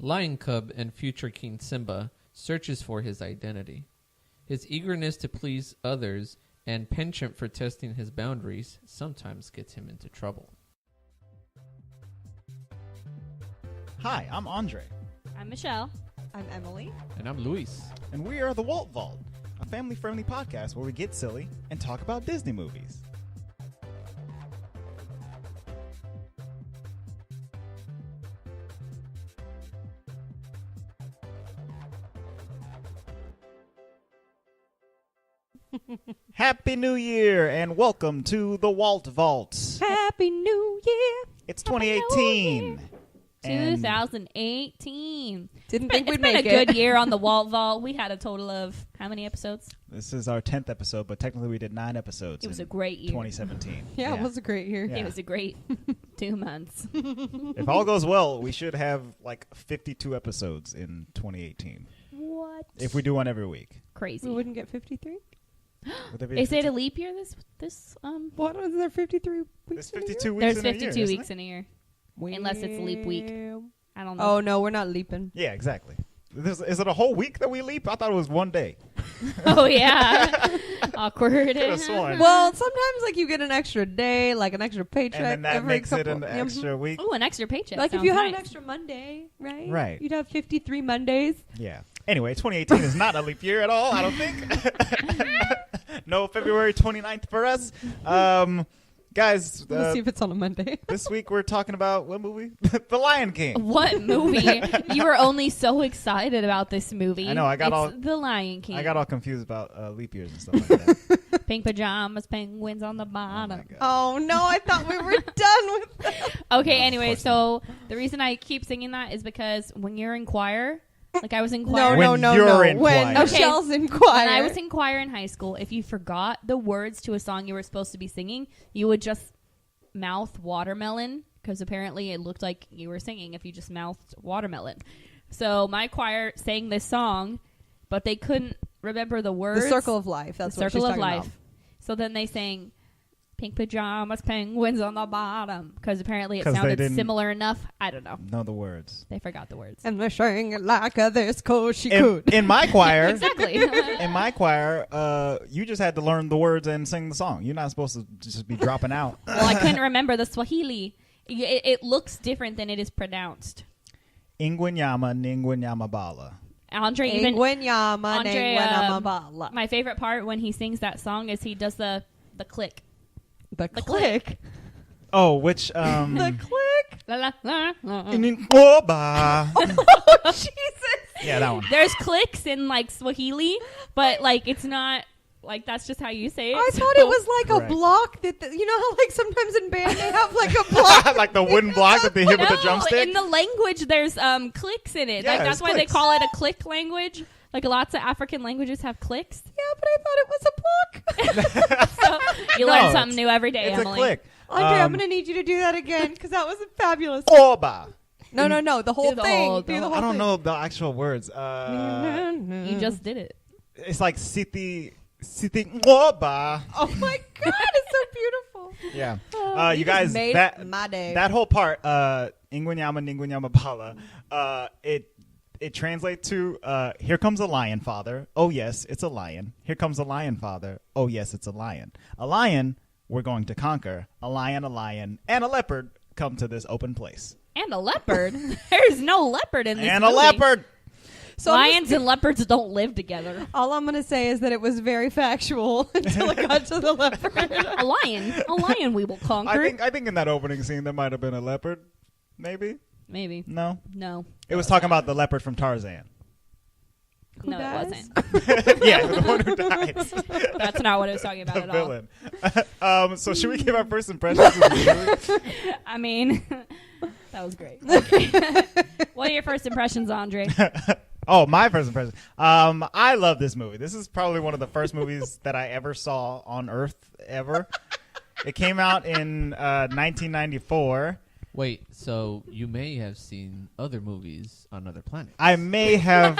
Lion Cub and future King Simba searches for his identity. His eagerness to please others and penchant for testing his boundaries sometimes gets him into trouble. Hi, I'm Andre. I'm Michelle. I'm Emily. And I'm Luis. And we are the Walt Vault, a family-friendly podcast where we get silly and talk about Disney movies. Happy New Year and welcome to the Walt Vault. Happy New Year. It's 2018. 2018. Didn't think we'd It's make been a good year on the Walt Vault. We had a total of how many episodes? This is our 10th episode, but technically we did 9 episodes. It was in a great year. 2017. Yeah, it was a great year. Yeah. It was a great 2 months. If all goes well, we should have like 52 episodes in 2018. What? If we do one every week. Crazy. We wouldn't get 53? Would there be Is it 50 a leap year this What is there 53 weeks? There's in a year? 52 weeks There's in a year, 52 isn't weeks it? in a year. Unless it's leap week. I don't know. Oh, no, we're not leaping. Yeah, exactly. Is it a whole week that we leap? I thought it was one day. Oh, yeah. Awkward. Could have sworn. Well, sometimes like you get an extra day, like an extra paycheck. And then that every makes it couple, an extra week. Ooh, an extra paycheck. Like if Sounds you had an nice. extra Monday, right? Right. You'd have 53 Mondays. Yeah. Anyway, 2018 is not a leap year at all, I don't think. No February 29th for us. Guys, Let's see if it's on a Monday. this week we're talking about what movie? The Lion King. What movie? You were only so excited about this movie. I know, I got it's all- The Lion King. I got all confused about leap years and stuff like that. Pink pajamas, penguins on the Oh, bottom. my God. Oh, no, I thought we were done with that. Okay, No, of anyway, course so the reason I keep singing that is because when you're in choir, like I was in choir. When you're in When choir. Michelle's in choir. When I was in choir in high school, if you forgot the words to a song you were supposed to be singing, you would just mouth watermelon, because apparently it looked like you were singing if you just mouthed watermelon. So my choir sang this song, but they couldn't remember the words. The Circle of Life. That's The what Circle she's of talking Life. about. So then they sang pink pajamas, penguins on the bottom, because apparently it 'Cause they sounded didn't- similar enough. I don't know. Know the words. They forgot the words. And they're saying it like this cause she In, could. in my choir, Exactly. in my choir, you just had to learn the words and sing the song. You're not supposed to just be dropping out. Well, I couldn't remember the Swahili. It looks different than it is pronounced. Ingwenyama Ningwenyama Bala. Andre even Ingwenyama, Andre, Ningwenyama. my favorite part when he sings that song is he does the click. The the click. Oh, which The click. La, la, la, la. Oh, Jesus. Yeah, that one. There's clicks in like Swahili, but like it's not like that's just how you say it. I so- thought it was like Correct. a block that, you know how like sometimes in band they have like a block. Like the wooden block that they hit with the No, drumstick. in the language there's clicks in it. Yeah, Like there's that's why clicks. they call it a click language. Like lots of African languages have clicks. Yeah, but I thought it was a block. So you No, learn it's- something new every day, It's Emily. a click. Andre, I'm going to need you to do that again because that was fabulous. Oba. No, the whole Do the thing. whole- Do the the- whole I don't thing. know the actual words. You just did it. It's like Siti Oba. Oh my God, it's so beautiful. Yeah. You You just guys, made that my day. that whole part, Ingwenyama Ningwenyama Bala, it translates to here comes a lion, father. Oh yes, it's a lion. Here comes a lion, father. Oh yes, it's a lion. A lion we're going to conquer. A lion, and a leopard come to this open place. And a leopard. There's no leopard in this And movie. a leopard. So I'm Lions and leopards don't live together. all I'm going to say is that it was very factual until it got to the leopard. A lion we will conquer. I think in that opening scene there might have been a leopard. Maybe. Maybe. No. No. It was talking about the leopard from Tarzan. Who No, dies? it wasn't. Yeah, the one who dies. That's not what I was talking about The at villain. So should we give our first impressions of the movie? all. I mean, that was great. Okay. What are your first impressions, Andre? Oh, my first impression. I love this movie. This is probably one of the first movies that I ever saw on Earth ever. It came out in 1994. Wait, so you may have seen other movies on other planets. I may have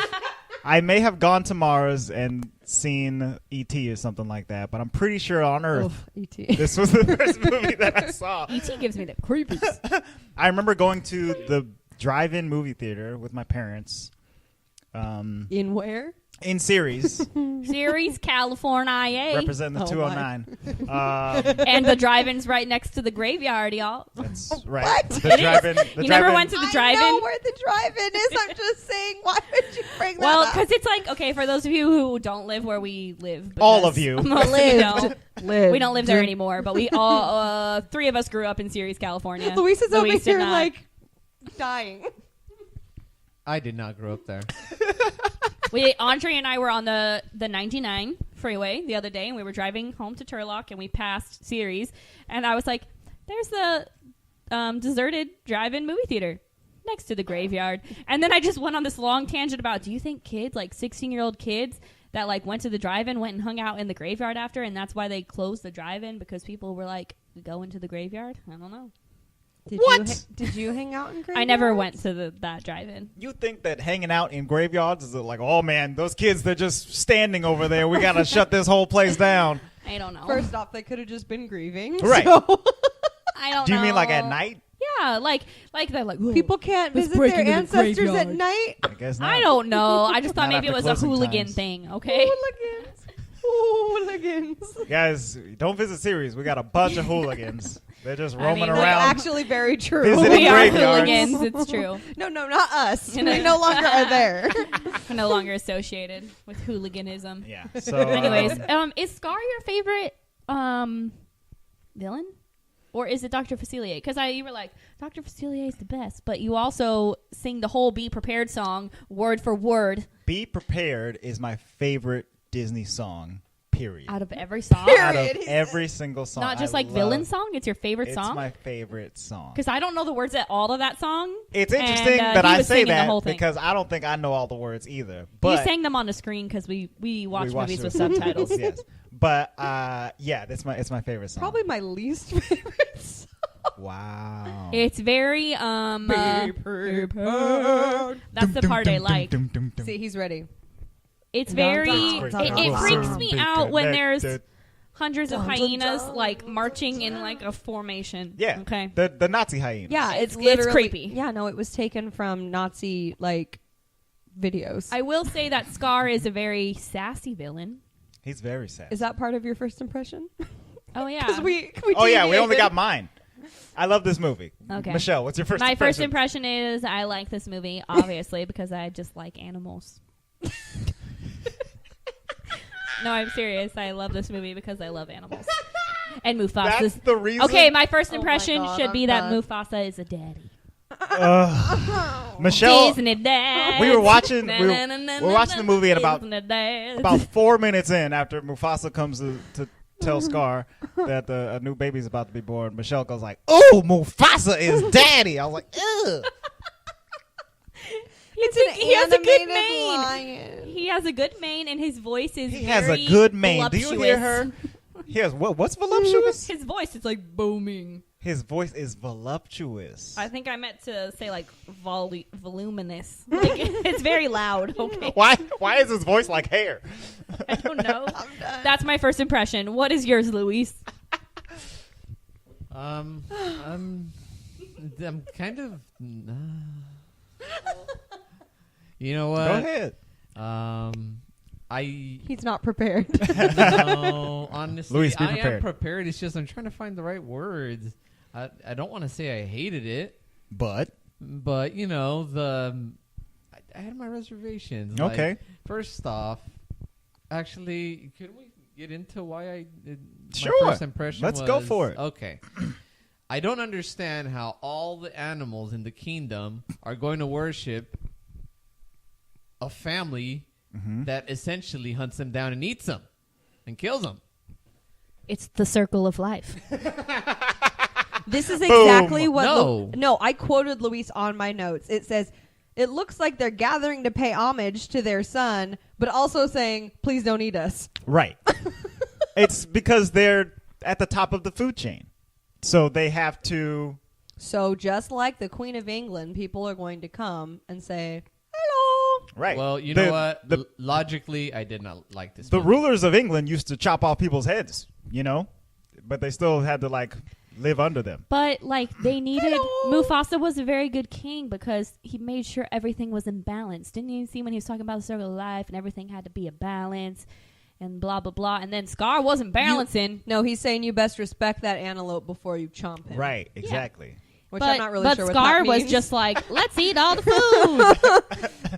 gone to Mars and seen E.T. or something like that, but I'm pretty sure on Earth Oof, E.T. this was the first movie that I saw. E.T. gives me the creepies. I remember going to drive-in movie theater with my parents. In where? In Ceres, Ceres, California. representing the Oh, 209. And the drive-in's right next to the graveyard, y'all. That's right. What? The drive-in. The You never drive-in- went to the I drive-in? know where the drive-in is. I'm just saying, why would you bring that Well, up? because it's like, okay, for those of you who don't live where we live. All because of you. Most of you don't. Lived. We don't live there anymore, but we all, 3 of us grew up in Ceres, California. Luis is over Luis did here not. like dying. I did not grow up there. Andre and I were on the 99 freeway the other day, and we were driving home to Turlock, and we passed Ceres, and I was like, there's the deserted drive-in movie theater next to the graveyard. And then I just went on this long tangent about, do you think kids, like 16-year-old kids that like went to the drive-in, went and hung out in the graveyard after, and that's why they closed the drive-in, because people were like, going to the graveyard? I don't know. Did you hang out in graveyards? I never went to that drive-in. You think that hanging out in graveyards is like, oh man, those kids, they're just standing over there. We gotta shut this whole place down. I don't know. First off, they could have just been grieving. Right. So I don't know. Do you mean like at night? Yeah, like they're like, "Whoa." people can't Let's visit break their into the ancestors at graveyard. night. I guess not. I don't know. I just thought Not maybe it after was a closing hooligan times. thing. Okay. Hooligans. Guys, don't visit Ceres. We got a bunch of hooligans. They're just roaming mean, That's around. actually very true. Visiting We are graveyards. hooligans. It's true. No, not us. You We know. no longer are there. We're no longer associated with hooliganism. Yeah. So, Anyways, is Scar your favorite villain, or is it Dr. Facilier? Because you were like, Dr. Facilier is the best, but you also sing the whole "Be Prepared" song word for word Be Prepared is my favorite Disney song, period. out of every song. Out of Period. every single song. Not just I like love- villain song. It's your favorite It's song. my favorite song. Because I don't know the words at all of that song. It's interesting and, that he I was say singing the that whole thing. because I don't think I know all the words either. You But sang them on the screen because we watch we watched movies it with subtitles. yes. But yeah, it's my favorite song. Probably my least favorite song. Wow. It's very That's the part I like. See, he's ready. It's Dun, very. dun, dun, It dun, freaks dun. me out when there's hundreds of Dun, dun, hyenas dun, like marching in like a formation. Yeah. Okay. The Nazi hyenas. Yeah, It's literally creepy. Yeah, no, it was taken from Nazi like videos. I will say that Scar is a very sassy villain. He's very sad. Is that part of your first impression? Oh yeah. Because we Oh yeah, we only deviated. got mine. I love this movie. Okay. Michelle, what's your first My impression? first impression is I like this movie, obviously, because I just like animals. No, I'm serious. I love this movie because I love animals. And That's Mufasa's. the reason. Okay, my first Oh my impression God, should I'm be that done. Mufasa is a daddy. Michelle, Isn't it dad? we were watching we're watching the movie at about 4 minutes in after Mufasa comes to tell Scar that a new baby's about to be born. Michelle goes like, "Oh, Mufasa is daddy." I was like, "Ugh." He has a good animated mane. lion. He has a good mane, and his voice is He has a very good mane. Do you hear her? voluptuous. He has what's voluptuous? His voice is like booming. His voice is voluptuous. I think I meant to say like voluminous. Like, it's very loud. Okay. Why is his voice like hair? I don't know. I'm done. That's my first impression. What is yours, Luis? I'm kind of. You know what? Go ahead. He's not prepared. No, honestly, Luis, be I am prepared. prepared. It's just I'm trying to find the right words. I don't want to say I hated it, But but you know I had my reservations. okay. Like, first off, actually, could we get into why I did my Sure. first impression? Let's go was- for it. Okay. I don't understand how all the animals in the kingdom are going to worship a family that essentially hunts them down and eats them and kills them. It's the circle of life. This is Boom. exactly what. No. I quoted Luis on my notes. It says, "It looks like they're gathering to pay homage to their son, but also saying, please don't eat us." Right. It's because they're at the top of the food chain. So they have to. So just like the Queen of England, people are going to come and say, "Hello." Right. Well, you know what? The Logically, I did not like this. the movie. rulers of England used to chop off people's heads, you know? But they still had to, like, live under them. But like they needed Mufasa was a very good king because he made sure everything was in balance. Didn't you see when he was talking about the circle of life and everything had to be a balance and blah blah blah, and then Scar wasn't balancing. No, he's saying you best respect that antelope before you chomp him. Right, exactly. Which but, I'm not really but sure what Scar that was means. just like, let's eat all the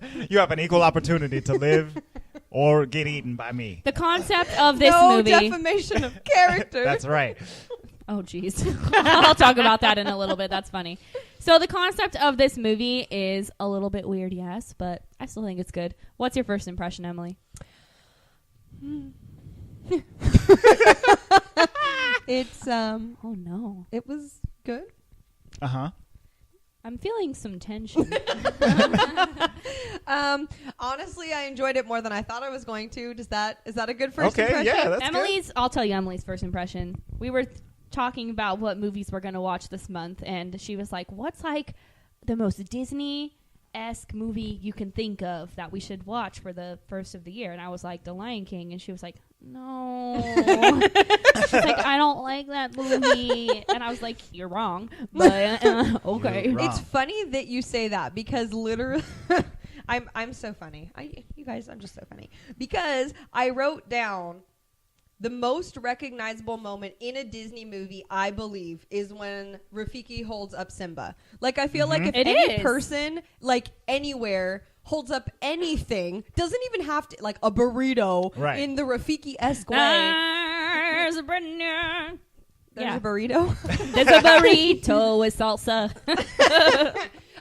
food. You have an equal opportunity to live or get eaten by me. The concept of this no movie. defamation of character. That's right. Oh, jeez. I'll talk about that in a little bit. That's funny. So the concept of this movie is a little bit weird, yes, but I still think it's good. What's your first impression, Emily? It's Oh, no. it was good. Uh-huh. I'm feeling some tension. Honestly, I enjoyed it more than I thought I was going to. Is that a good first Okay, impression? yeah, that's Emily's, I'll tell you Emily's first impression. We were talking about what movies we're going to watch this month, and she was like, what's like the most Disney-esque movie you can think of that we should watch for the first of the year? And I was like, The Lion King. And she was like, no. She's like, I don't like that movie. And I was like, you're wrong. But okay. You're wrong. It's funny that you say that because literally, I'm so funny. You guys, I'm just so funny because I wrote down the most recognizable moment in a Disney movie, I believe, is when Rafiki holds up Simba. Like, I feel like if It any is. person, like anywhere, holds up anything, doesn't even have to, like a burrito Right. in the Rafiki-esque way. There's a burrito. There's Yeah. a burrito. There's a burrito with salsa.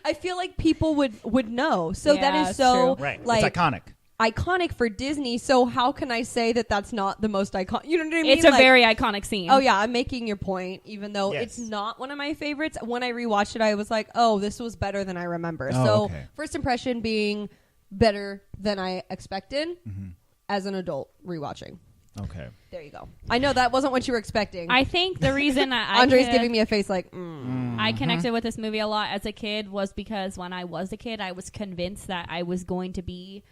I feel like people would know. So Yeah, that is it's so true. Right. like it's iconic. iconic for Disney. So how can I say that that's not the most iconic? You know what I mean? It's a Like, very iconic scene. Oh yeah, I'm making your point. Even though Yes. it's not one of my favorites, when I rewatched it, I was like, "Oh, this was better than I remember." Oh, so okay. first impression being better than I expected Mm-hmm. as an adult rewatching. Okay. There you go. I know that wasn't what you were expecting. I think the reason I Andre's connect- giving me a face like, I connected with this movie a lot as a kid was because when I was a kid, I was convinced that I was going to be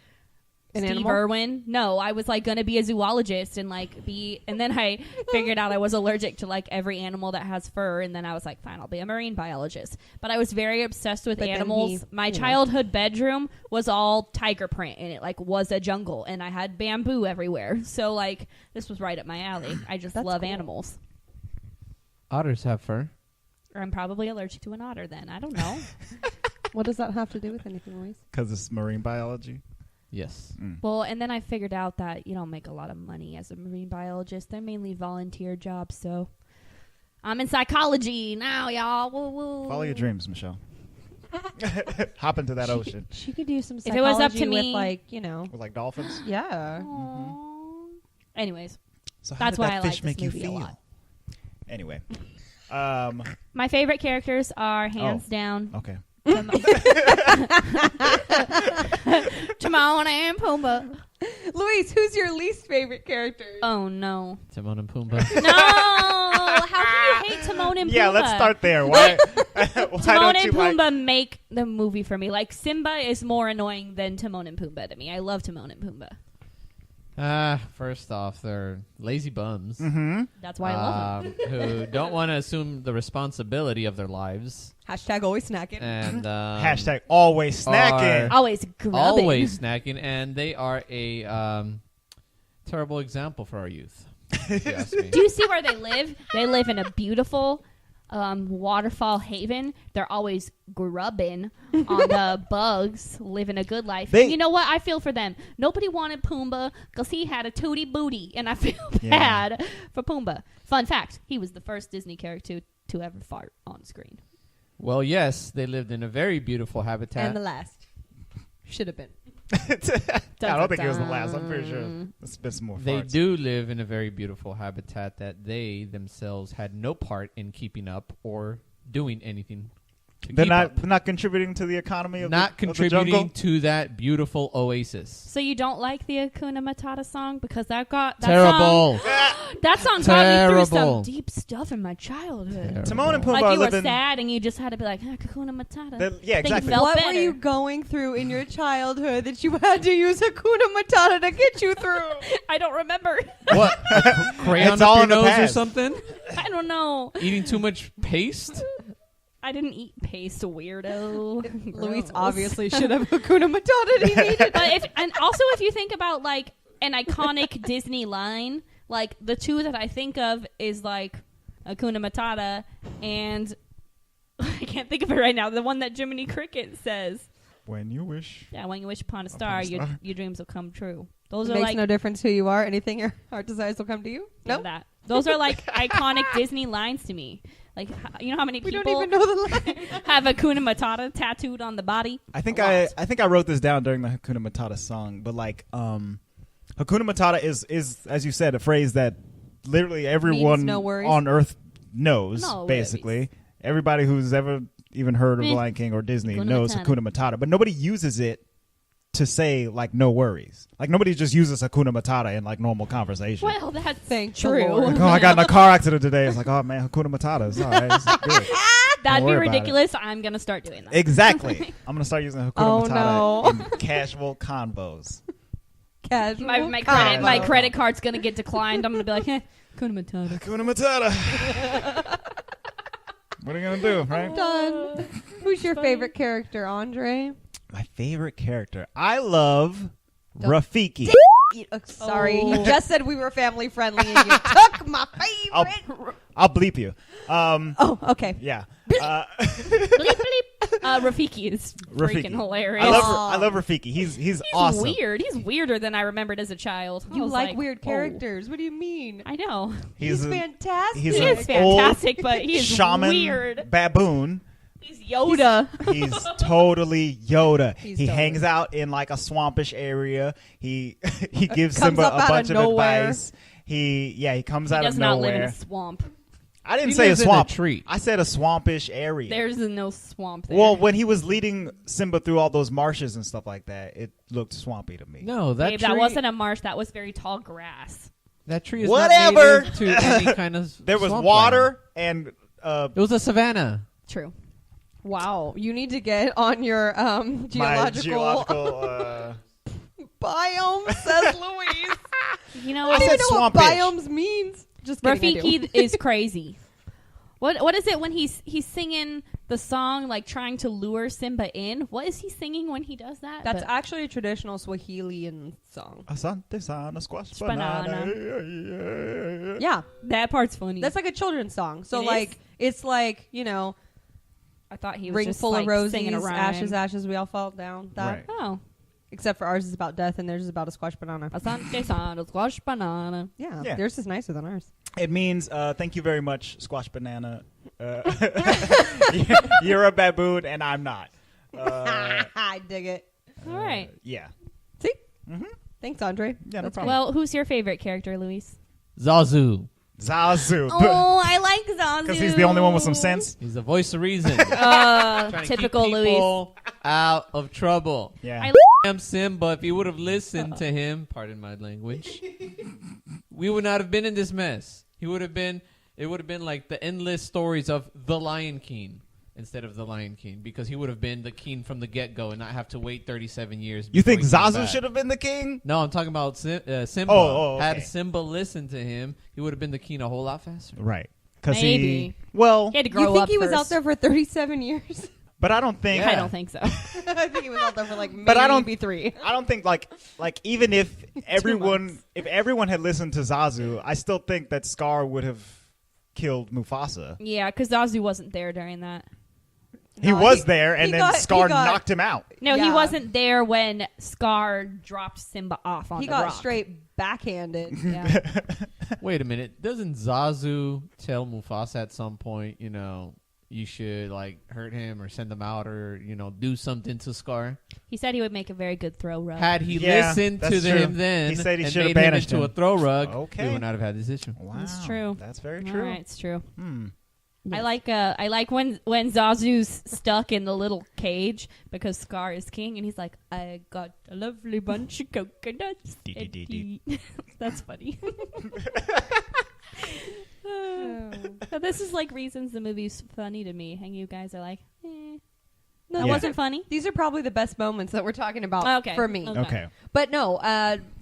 An Steve animal? Irwin. No, I was like going to be a zoologist and like be, and then I figured out I was allergic to like every animal that has fur, and then I was like, fine, I'll be a marine biologist. But I was very obsessed with But then animals. he, My you know. childhood bedroom was all tiger print, and it like was a jungle, and I had bamboo everywhere. So like this was right up my alley. I just That's love cool. animals. Otters have fur. Or I'm probably allergic to an otter. Then I don't know. what does that have to do with anything, Luis? Because it's marine biology. Yes. Well, and then I figured out that you don't make a lot of money as a marine biologist. They're mainly volunteer jobs, so I'm in psychology now, y'all. Woo, woo. Follow your dreams, Michelle. Hop into that ocean. She could do some If it was up to psychology with, me- like, you know. With like dolphins. Yeah. Aw. Anyways, So That's how why did I that like fish this make you movie a feel? lot. Anyway. my favorite characters are hands down Okay. Timon and Pumbaa. Luis, who's your least favorite character? Oh no, Timon and Pumbaa. no! How can you hate Timon and Pumbaa? Yeah, let's start there. Why? Why Timon don't and you like? Pumbaa make the movie for me. Like Simba is more annoying than Timon and Pumbaa to me. I love Timon and Pumbaa. First off, they're lazy bums Mm-hmm. That's why I love them. who don't want to assume the responsibility of their lives. Hashtag always snacking. And Hashtag always snacking. Always grubbing. always snacking, and they are a terrible example for our youth. If you ask me. Do you see where they live? They live in a beautiful waterfall haven. They're always grubbing on the bugs, living a good life. They- And you know what? I feel for them. Nobody wanted Pumbaa because he had a tooty booty, and I feel Yeah. bad for Pumbaa. Fun fact, he was the first Disney character to ever fart on screen. Well, yes, they lived in a very beautiful habitat. And the last. Should have been. I don't think it was the last. I'm pretty sure it's been some more. They farts. do live in a very beautiful habitat that they themselves had no part in keeping up or doing anything They're keep up. not contributing to the economy of Not the contributing jungle? to that beautiful oasis. So you don't like the Hakuna Matata song because that Terrible. That song got me through some Terrible. deep stuff in my childhood. Terrible. Timon and Pumbaa Like you were live in. sad and you just had to be like Hakuna Matata. Yeah, Think you exactly. felt What better. were you going through in your childhood that you had to use Hakuna Matata to get you through? I don't remember. What? Crayon It's all up in the your nose or past. something? I don't know. Eating too much paste? I didn't eat paste, weirdo. Luis Gross. obviously should have Hakuna Matata. He needed. But if you think about like an iconic Disney line, like the two that I think of is like Hakuna Matata and I can't think of it right now. The one that Jiminy Cricket says. When you wish. Yeah, when you wish upon a star, star. your dreams will come true. Those are Makes like no difference who you are. Anything your heart desires will come to you. yeah, No, that. Those are like iconic Disney lines to me. Like you know how many we people don't even know the line. have Hakuna Matata tattooed on the body? I think A lot. I think I wrote this down during the Hakuna Matata song, but like Hakuna Matata is as you said a phrase that literally everyone no worries. on earth knows. No basically, everybody who's ever even heard of Eh. Lion King or Disney Hakuna knows Matata. Hakuna Matata, but nobody uses it to say like no worries. Like nobody just uses Hakuna Matata in like normal conversation. Well, that's Thank the true. Lord. Like, oh, I got in a car accident today. It's like, oh man, Hakuna Matata. It's all right. It's good. That'd Don't be worry about it. ridiculous. I'm gonna start doing that. Exactly. I'm gonna start using Hakuna Oh, Matata no. in casual convos. Casual. My credit card's gonna get declined. I'm gonna be like, Hakuna Matata. Hakuna Matata. What are you gonna do, right? Done. Who's your funny. favorite character, Andre? My favorite character. I love Don't- Rafiki. Sorry, Oh. you just said we were family friendly, and you took my favorite. I'll bleep you. Oh, okay. Yeah. Bleep bleep. Rafiki is freaking Rafiki. hilarious. I love Rafiki. He's He's awesome. weird. He's weirder than I remembered as a child. I You was like weird oh. characters. What do you mean? I know. He's a- fantastic. he's He an is fantastic, but he is shaman weird. baboon. He's Yoda. He's totally Yoda. He's He totally- hangs out in like a swampish area. He gives Comes Simba up a out bunch of of nowhere. advice. He comes He out does of not live in nowhere. a swamp. I didn't He say a lives in a swamp. tree. I said a swampish area. There's no swamp there. Well, when he was leading Simba through all those marshes and stuff like that, it looked swampy to me. No, that Babe, tree. that wasn't a marsh. That was very tall grass. That tree is Whatever. not native to any kind of. There was swampland. water and It was a savanna. True. Wow, you need to get on your my geological biome, says Louise. You know, I don't said even know what swampish. biomes means. Just kidding, I do. Rafiki is crazy. What is it when he's singing the song like trying to lure Simba in? What is he singing when he does that? That's But- actually a traditional Swahilian song. Asante sana squash Banana. banana. Yeah, that part's funny. that's like a children's song. So It like is? it's like I thought he was ring just full like of roses, singing a rhyme. ashes, ashes, we all fall down. That. Right. Oh, Except for ours is about death and theirs is about a squash banana. Asante sana squash banana. Yeah, Yeah. theirs is nicer than ours. It means thank you very much, squash banana. You're a baboon and I'm not. I dig it. All right. Yeah. See? Mm-hmm. Thanks, Andre. Yeah, no That's problem. Well, who's your favorite character, Luis? Zazu. Zazu. Oh, I like Zazu Because he's the only one with some sense. He's the voice of reason. Trying to Typical keep Luis. people out of trouble. Yeah. I Damn Simba, if he would have listened to him, pardon my language, we would not have been in this mess. It would have been like the endless stories of the Lion King instead of the Lion King, because he would have been the king from the get-go and not have to wait 37 years. You think before he came Zazu back. should have been the king? No, I'm talking about Simba. Oh, okay. Had Simba listened to him, he would have been the king a whole lot faster. Right. Because Maybe. well, He had to grow You think up he was first. out there for 37 years? but I don't think. I don't think so. I think he was out there for like maybe But I don't- 3. I don't think like even if everyone had listened to Zazu, I still think that Scar would have killed Mufasa. Yeah, because Zazu wasn't there during that. He No, was he- there, and he then got- Scar he got- knocked him out. No, he Yeah. wasn't there when Scar dropped Simba off on He the got rock. straight backhanded. Yeah. Wait a minute. Doesn't Zazu tell Mufasa at some point, you should like hurt him or send him out or, do something to Scar? He said he would make a very good throw rug. Had he Yeah, listened to that's true. him then He said he and should have made him banished into him. a throw rug, Okay. we would not have had this issue. Wow, That's true. That's very All true. right, it's true. I like when Zazu's stuck in the little cage because Scar is king, and he's like, I got a lovely bunch of coconuts. That's funny. So this is like reasons the movie's funny to me, and you guys are like, that wasn't funny. These are probably the best moments that we're talking about for me. Okay. But no,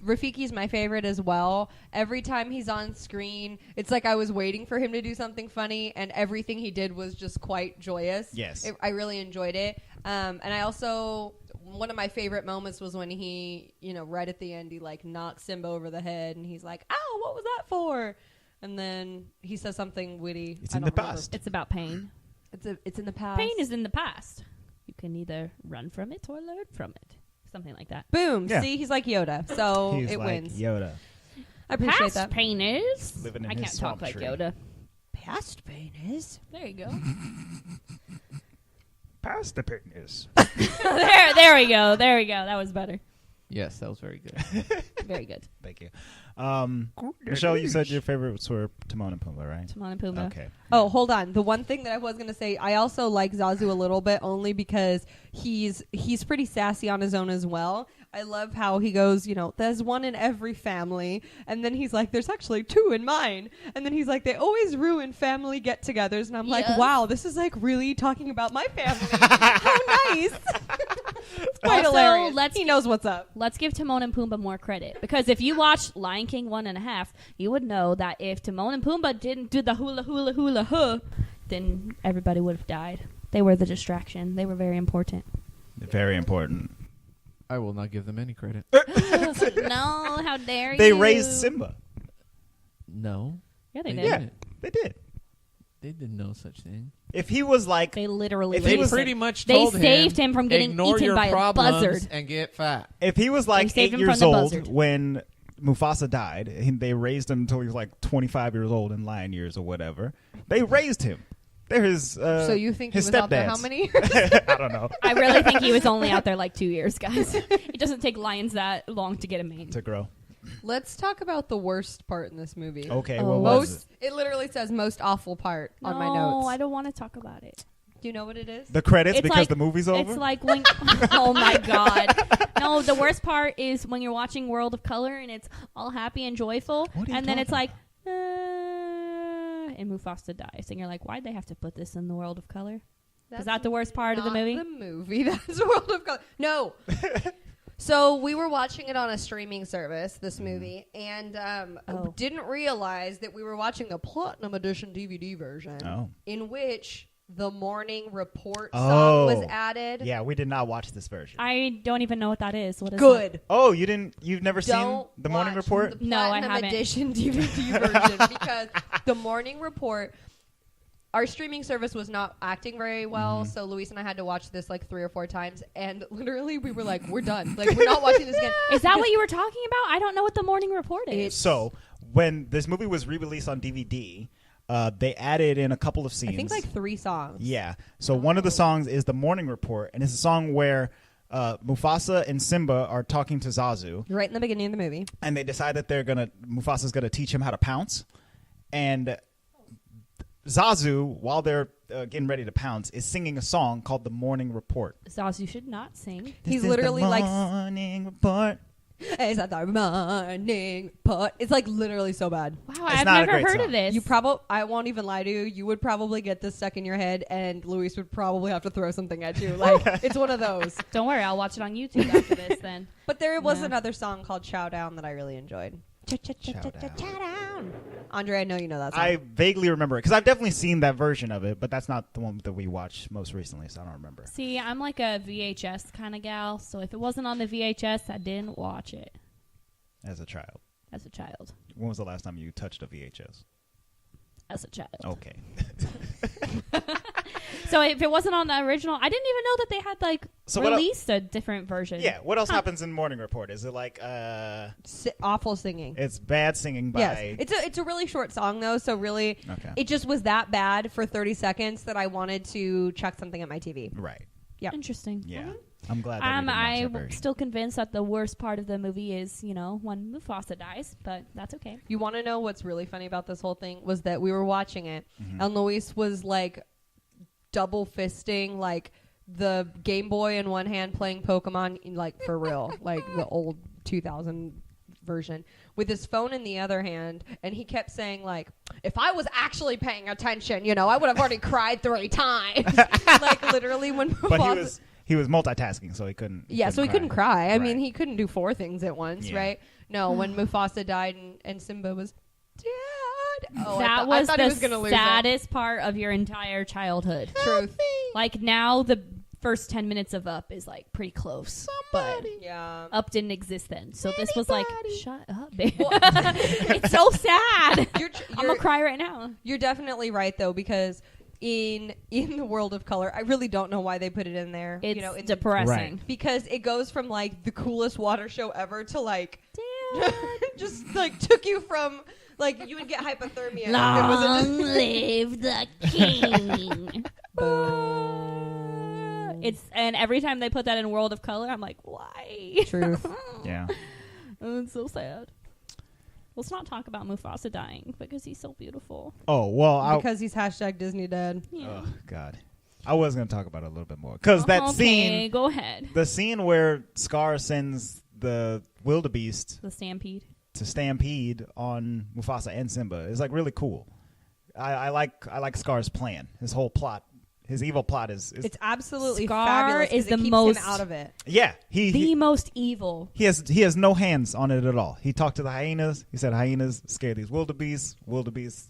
Rafiki's my favorite as well. Every time he's on screen, it's like I was waiting for him to do something funny, and everything he did was just quite joyous. Yes. I really enjoyed it. And I also, one of my favorite moments was when he, right at the end, he like knocks Simba over the head, and he's like, ow, what was that for? And then he says something witty. It's in the past. It's about pain. It's in the past. Pain is in the past. You can either run from it or learn from it. Something like that. Boom. Yeah. See, he's like Yoda. So He's it like wins. Yoda. I appreciate Past that. pain is. Living in I his can't talk swamp like tree. Yoda. Past pain is. There you go. Past the penis. there we go. There we go. That was better. Yes, that was very good. Very good. Thank you. Michelle, you said your favorites were Timon and Pumbaa, right? Timon and Pumbaa. Okay. Oh, hold on. The one thing that I was going to say, I also like Zazu a little bit only because he's pretty sassy on his own as well. I love how he goes, there's one in every family. And then he's like, there's actually two in mine. And then he's like, they always ruin family get-togethers. And I'm like, Yes. wow, this is like really talking about my family. How nice. It's quite Also, hilarious. He knows what's up. Let's give Timon and Pumbaa more credit, because if you watched Lion King 1.5, you would know that if Timon and Pumbaa didn't do the hula hula hula huh, then everybody would have died. They were the distraction. They were very important. Very important. I will not give them any credit. No, how dare They you? raised Simba. No. Yeah, they They did. Yeah, didn't. they did. They did no such thing. If he was like, They literally If he They was- pretty much They told saved him from getting ignore eaten your by a problems buzzard. and get fat. if he was like They saved 8 him years from the old buzzard. when Mufasa died, and they raised him until he was like 25 years old in lion years or whatever. They raised him. They're his. So you think he his was out there how stepdads. many years? I don't know. I really think he was only out there like 2 years, guys. It doesn't take lions that long to get a mane. To grow. Let's talk about the worst part in this movie. Okay, Oh. what was Most. It literally says most awful part on my No, notes. I don't want to talk about it. Do you know what it is? it? The credits It's because like- the movie's over? It's like when, oh my god, no. The worst part is when you're watching World of Color and it's all happy and joyful, What are you and then talking it's like, and Mufasa dies, and you're like, why'd they have to put this in the World of Color? Is that the worst part of the Not movie? The movie. That's World of Color. No. So we were watching it on a streaming service, this movie, and Oh. didn't realize that we were watching a Platinum Edition DVD version Oh. in which the Morning Report song was Oh. added. Yeah, we did not watch this version. I don't even know what that is. What is Good. Oh, you've never seen Don't The Morning watch Report? The No, I Platinum haven't. Edition DVD version because the Morning Report, our streaming service was not acting very well, so Luis and I had to watch this like 3 or 4 times, and literally we were like, we're done. Like, we're not watching this again. Is that what you were talking about? I don't know what the Morning Report is. It's- So, when this movie was re-released on DVD, they added in a couple of scenes. I think like 3 songs. Yeah. So one of the songs is The Morning Report, and it's a song where Mufasa and Simba are talking to Zazu, Right in the beginning of the movie. and they decide that Mufasa's gonna teach him how to pounce, and Zazu, while they're getting ready to pounce, is singing a song called The Morning Report. Zazu should not sing. He's This is literally the like, Morning Report. it's at the morning pot. It's like literally so bad. Wow, It's I've not a never great heard song. of this. You I won't even lie to you. You would probably get this stuck in your head, and Luis would probably have to throw something at you. Like, it's one of those. Don't worry, I'll watch it on YouTube after this then. But there was Yeah. another song called Chow Down that I really enjoyed. Chow Down. Andre, I know you know that song. I vaguely remember it because I've definitely seen that version of it, but that's not the one that we watched most recently, so I don't remember. See, I'm like a VHS kind of gal, so if it wasn't on the VHS, I didn't watch it As a child, as a child. when was the last time you touched a VHS? As a child. Okay. So if it wasn't on the original, I didn't even know that they had like So what el- released a different version. Yeah. What else happens in Morning Report? Is it like Awful singing. it's bad singing by? Yes. It's a really short song, though, so really Okay. it just was that bad for 30 seconds that I wanted to check something at my TV. Right. Yeah. Interesting. Yeah. I'm glad that we didn't watch that I'm version. still convinced that the worst part of the movie is, when Mufasa dies, but that's okay. You want to know what's really funny about this whole thing was that we were watching it, Mm-hmm. and Luis was like double fisting like the Game Boy in one hand, playing Pokemon like for real, like the old 2000 version, with his phone in the other hand, and he kept saying like, if I was actually paying attention, I would have already cried 3 times. Like literally when But Mufasa, he was multitasking, so he couldn't. yeah, so he couldn't cry. I mean, Right. he couldn't do 4 things at once, Yeah. right? No, when Mufasa died and Simba was, Dad. Oh, that I was thought the he was gonna lose it. saddest part of your entire childhood. Truth. Like now, the first 10 minutes of Up is like pretty close, but Yeah. Up didn't exist then. So this was like, shut up, babe. Well- It's so sad. You're, I'm gonna cry right now. You're definitely right though, because in the world of color, I really don't know why they put it in there. It's in depressing. because it goes from like the coolest water show ever to like Dad. just like took you from like you would get hypothermia. Long live the king. And every time they put that in World of Color, I'm like, why? Truth. Yeah. Oh, it's so sad. Let's not talk about Mufasa dying because he's so beautiful. Oh well. Because he's hashtag Disney dead. Yeah. Oh God. I was gonna talk about it a little bit more because that Okay, scene, go ahead. the scene where Scar sends the wildebeest The stampede. to stampede on Mufasa and Simba is like really cool. I like Scar's plan. His whole plot, his evil plot is It's absolutely Scar fabulous. 'cause is it the keeps most- him out of it. yeah. The most evil. He has no hands on it at all. He talked to the hyenas. He said hyenas scare these wildebeest. Wildebeest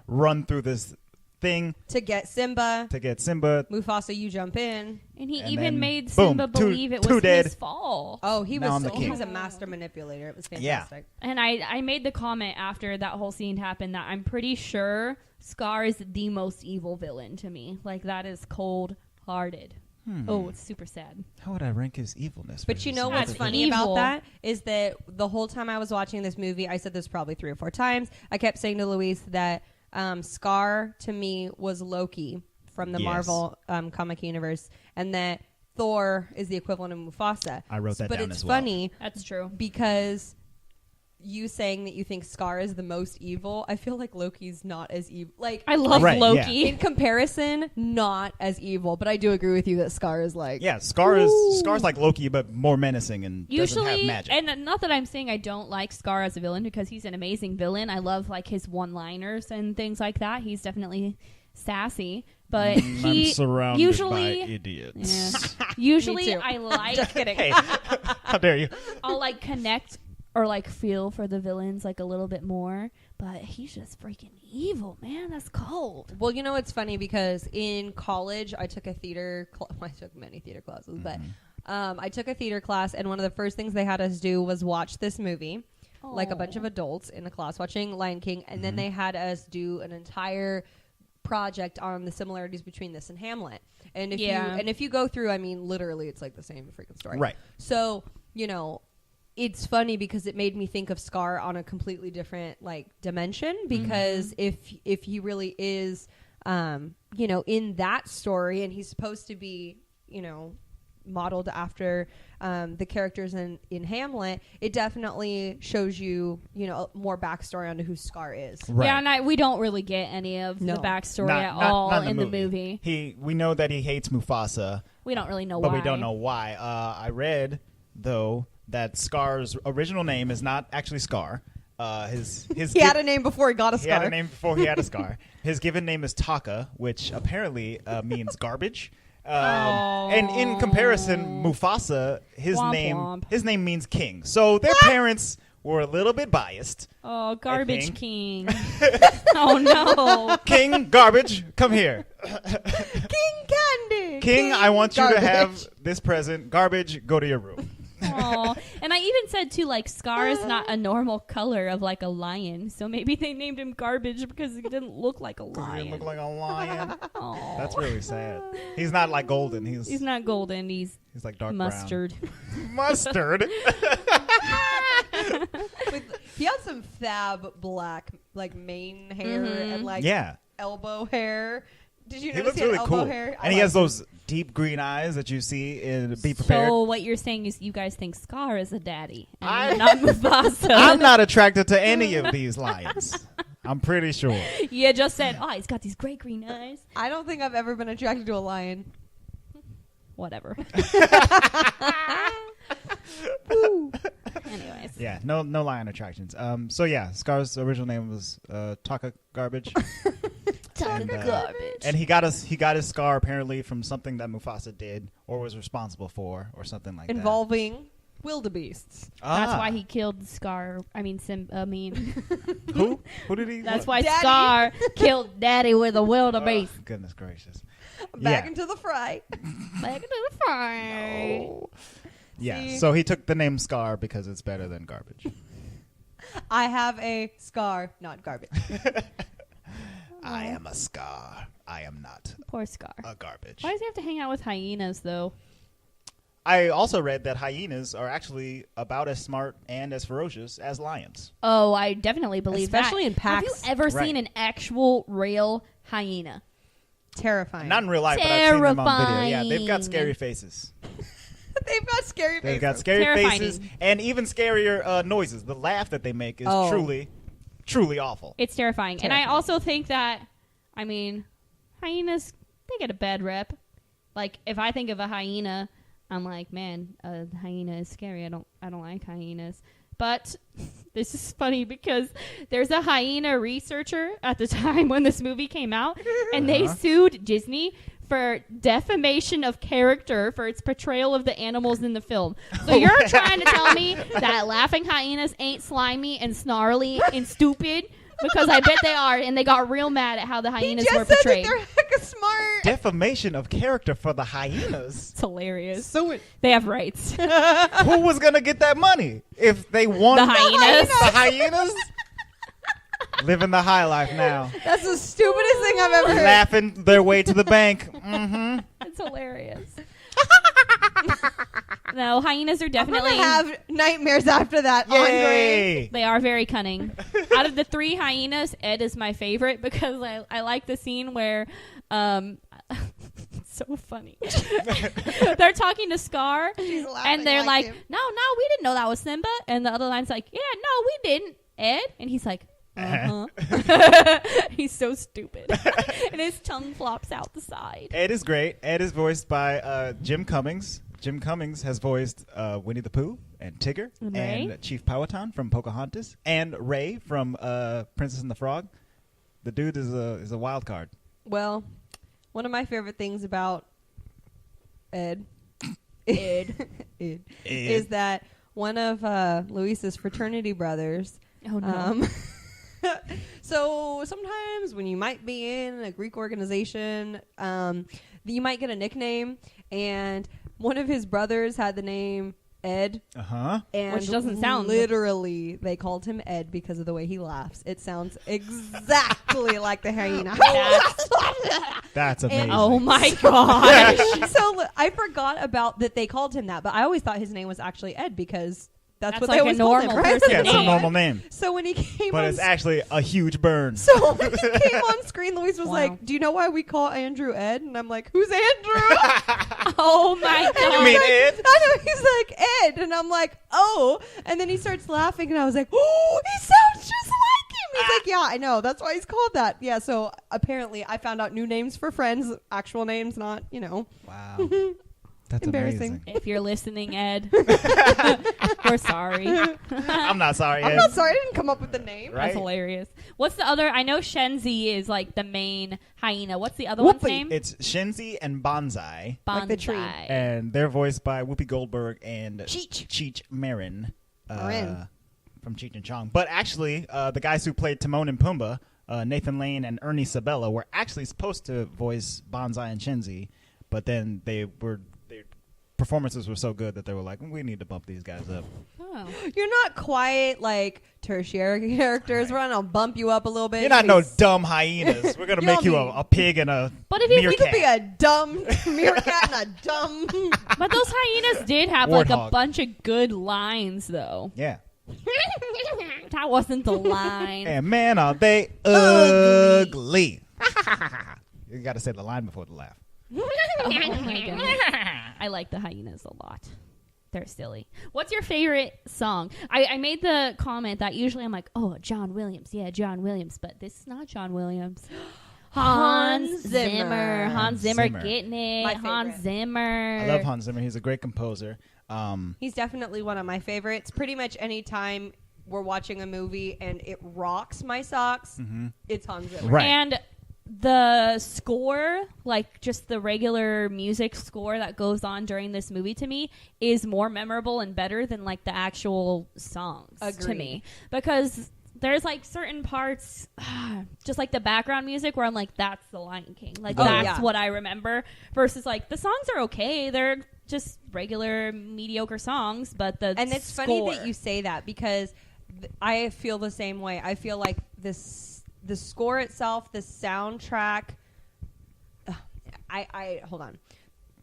run through this thing To get Simba, to get Simba. Mufasa, you jump in. And he And even then, made boom, Simba believe it two was dead. his fault. Oh, he Now I'm was the king. a master manipulator. It was Yeah. fantastic. And I made the comment after that whole scene happened that I'm pretty sure Scar is the most evil villain to me. Like, that is cold-hearted. Oh, it's super sad. How would I rank his evilness? But you know That's what's funny about evil. that is that the whole time I was watching this movie, I said this probably 3 or 4 times. I kept saying to Luis that Scar to me was Loki from the Yes. Marvel comic universe, and that Thor is the equivalent of Mufasa. I wrote that but down it's as well. funny That's true. because you saying that you think Scar is the most evil, I feel like Loki's not as evil. Like I love Right, Loki. yeah. in comparison, not as evil. But I do agree with you that Scar is like Yeah, Scar's like Loki, but more menacing and doesn't have Usually, magic. and not that I'm saying I don't like Scar as a villain because he's an amazing villain. I love like his one-liners and things like that. He's definitely sassy, but he I'm surrounded usually, by idiots. yeah. Usually Me too. I like Just kidding. Hey, how dare you? I'll like connect or like feel for the villains like a little bit more, but he's just freaking evil, man. That's cold. Well, you know, it's funny because in college I took a theater I took many theater classes, but I took a theater class, and one of the first things they had us do was watch this movie, like a bunch of adults in a class watching Lion King, and then they had us do an entire project on the similarities between this and Hamlet. And if you go through, I mean, literally it's like the same freaking story. Right. So, you know, it's funny because it made me think of Scar on a completely different like dimension, because if he really is you know, in that story, and he's supposed to be, you know, modeled after the characters in Hamlet, it definitely shows you, you know, more backstory onto who Scar is. Right. Yeah, and we don't really get any of No. the backstory Not- at not- all not in the movie. We know that he hates Mufasa, We don't really know but why. we don't know why. I read though that Scar's original name is not actually Scar. His He had a name before he got a he Scar. had a name before he had a scar. His given name is Taka, which apparently means garbage. And in comparison, Mufasa, Womp his womp. name means king. So their parents were a little bit biased. Oh, Garbage think. King. Oh, no. King, garbage, come here. King Candy. King, I want you to Garbage. have this present. Garbage, go to your room. Aw. And I even said, too, like, Scar is not a normal color of, like, a lion. So maybe they named him Garbage because he didn't look like a He lion. look like a lion. Aw. That's really sad. He's not like golden. He's not golden. He's he's like dark mustard. brown. Mustard. He had some fab black like mane hair and like Yeah. elbow hair. Did you He notice looks he had really elbow cool, hair? and he has those deep green eyes that you see in Be Prepared. So what you're saying is you guys think Scar is a daddy, I- and not Mufasa. I'm not attracted to any of these lions. I'm pretty sure. You just said, "Oh, he's got these great green eyes." I don't think I've ever been attracted to a lion. Whatever. Anyways. Yeah, no lion attractions. So yeah, Scar's original name was Taka Garbage. Talking And, garbage. And he got his scar apparently from something that Mufasa did or was responsible for or something like Involving wildebeests. that. That's why he killed Scar. I mean, Who did he? That's what? why Daddy. Scar killed Daddy with a wildebeest. Oh, goodness gracious. Back Yeah. into the fry. Back into the fire. Oh. Yeah, See? so he took the name Scar because it's better than garbage. I have a scar, not garbage. I am a Scar. I am not Poor Scar. a garbage. Why does he have to hang out with hyenas, though? I also read that hyenas are actually about as smart and as ferocious as lions. Oh, I definitely believe Especially that. in packs. Have you ever Right. seen an actual real hyena? Terrifying. Not in real life, but I've seen them on video. Yeah, they've got Terrifying. scary faces. They've got scary faces. They've got scary Terrifying. faces and even scarier noises. The laugh that they make is Oh. truly awful. It's terrifying. And I Terrifying. also think that, I mean, hyenas, they get a bad rep. Like, if I think of a hyena, I'm like, man, a hyena is scary. I don't like hyenas. But this is funny because there's a hyena researcher at the time when this movie came out, and they sued Disney for defamation of character for its portrayal of the animals in the film. So you're trying to tell me that laughing hyenas ain't slimy and snarly and stupid? Because I bet they are, and they got real mad at how the He hyenas just were said portrayed. that they're hecka smart. Defamation of character for the hyenas. It's hilarious. So They have rights. Who was gonna get that money if they won? The hyenas. The hyenas. Living the high life now, that's the stupidest thing I've ever heard. laughing their way to the bank. Mm-hmm. It's hilarious. No, hyenas are I'm definitely. gonna have nightmares after that, Andre. Yay! They are very cunning. Out of the three hyenas, Ed is my favorite because I like the scene where it's so funny. They're talking to Scar She's laughing and they're like, him. no, we didn't know that was Simba. And the other line's like, yeah, no, we didn't, Ed. And he's like, uh-huh. He's so stupid. And his tongue flops out the side. Ed is great. Ed is voiced by Jim Cummings. Jim Cummings has voiced Winnie the Pooh and Tigger And and Ray? Chief Powhatan from Pocahontas and Ray from Princess and the Frog. The dude is a wild card. Well, one of my favorite things about Ed is that one of Luis's fraternity brothers. Oh, no. So sometimes when you might be in a Greek organization, you might get a nickname, and one of his brothers had the name Ed. And Which doesn't sound- literally, they called him Ed because of the way he laughs. It sounds exactly like the hyena. That's amazing. Oh, my gosh. So I forgot about that they called him that, but I always thought his name was actually Ed because that's what like they a always called him, normal right? person Yeah, it's a name. normal name, So when he came but on it's actually a huge burn. so when he came on screen, Luis was Wow. like, "Do you know why we call Andrew Ed?" And I'm like, "Who's Andrew?" Oh, my And God. You he's mean like, Ed? I know. He's like Ed, and I'm like, "Oh!" And then he starts laughing, and I was like, "Oh, he sounds just like him." He's like, "Yeah, I know. That's why he's called that." Yeah. So apparently, I found out new names for friends, actual names, not Wow. That's Embarrassing. amazing. If you're listening, Ed, we're sorry. I'm not sorry, I'm Ed. not sorry, I didn't come up with the name. Right. That's hilarious. What's the other? I know Shenzi is like the main hyena. What's the other one's Whoopi. name? It's Shenzi and Bonsai, Like the tree. Bonsai. and they're voiced by Whoopi Goldberg and Cheech. Marin. Marin. From Cheech and Chong. But actually, the guys who played Timon and Pumbaa, Nathan Lane and Ernie Sabella, were actually supposed to voice Bonsai and Shenzi, but then their performances were so good that they were like, we need to bump these guys up. Oh. You're not quite like tertiary characters. We're gonna bump you up a little bit. You're not no Because dumb hyenas. We're going to You make you don't a pig and a But if you- you You could meerkat. be a dumb meerkat and a dumb. But those hyenas did have like a Warthog. bunch of good lines, though. Yeah. That wasn't the line. And man, are they ugly. You got to say the line before the laugh. Oh my goodness. I like the hyenas a lot. They're silly. What's your favorite song? I made the comment that usually I'm like, oh, John Williams. Yeah, John Williams. But this is not John Williams. Hans Zimmer. Hans Zimmer getting it. My Hans favorite. Zimmer. I love Hans Zimmer. He's a great composer. He's definitely one of my favorites. Pretty much any time we're watching a movie and it rocks my socks, it's Hans Zimmer. Right. And the score, like just the regular music score that goes on during this movie to me is more memorable and better than like the actual songs to Agreed. me. Because there's like certain parts, just like the background music where I'm like, that's the Lion King. Like that's what I remember versus like the songs are okay. They're just regular mediocre songs, but And it's funny that you say that because I feel the same way. I feel like the score itself, the soundtrack. I hold on.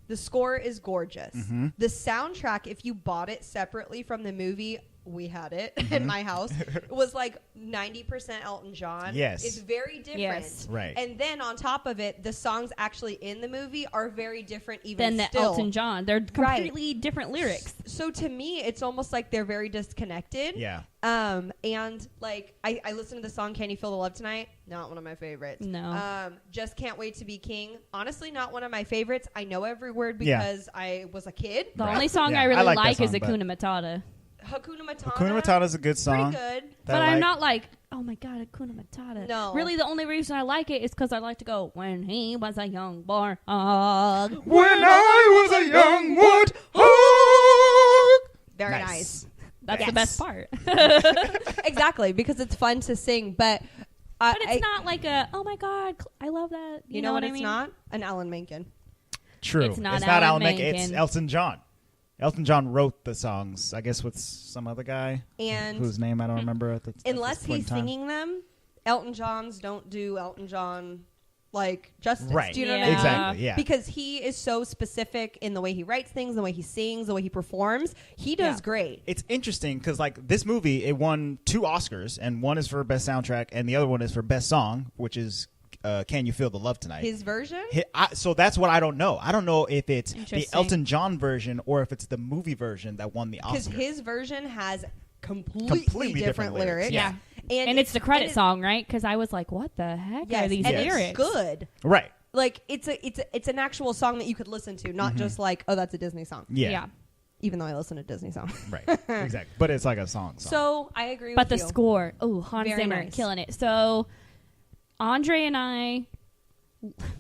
The score is gorgeous. The soundtrack, if you bought it separately from the movie, we had it in my house. It was like 90% Elton John. Yes. It's very different. Yes. Right. And then on top of it, the songs actually in the movie are very different than even the still. Elton John. They're completely different lyrics. So to me, it's almost like they're very disconnected. Yeah. And like I listened to the song "Can You Feel the Love Tonight"? Not one of my favorites. No. Just "Can't Wait to Be King." Honestly, not one of my favorites. I know every word because I was a kid. The Right. only song Yeah, I really I like that like is song, but- Hakuna Matata. Hakuna Matata. Hakuna Matata is a good song. Pretty good. But I'm not like, oh my God, Hakuna Matata. No. Really, the only reason I like it is because I like to go, when he was a young boy. When I was a young warthog. Very Nice. nice. That's Yes. the best part. Exactly, because it's fun to sing, but But it's not like a, oh my God, I love that. You know what I it's mean? not? An Alan Menken. True. It's not Alan Alan Menken. It's Menken. Elton John. Elton John wrote the songs, I guess, with some other guy And whose name I don't remember at the unless at this point he's in time. singing them, Elton John's don't do Elton John like justice. Right. Do you know what I Yeah. mean? Exactly. Yeah. Because he is so specific in the way he writes things, the way he sings, the way he performs. He does Yeah. great. It's interesting because like this movie, it won 2 Oscars, and one is for best soundtrack, and the other one is for best song, which is "Can You Feel the Love Tonight." His version? So that's what I don't know. I don't know if it's the Interesting. Elton John version or if it's the movie version that won the Because Oscar. his version has completely different lyrics. Yeah. And And it's the credit and song, right? Because I was like, what the heck Yes, are these and lyrics? it's good. Right. Like it's an actual song that you could listen to, not just like, oh, that's a Disney song. Yeah. Even though I listen to Disney songs. Right. Exactly. But it's like a song. So I agree But the with you. score, oh, Hans Very Zimmer, nice. killing it. So Andre and I,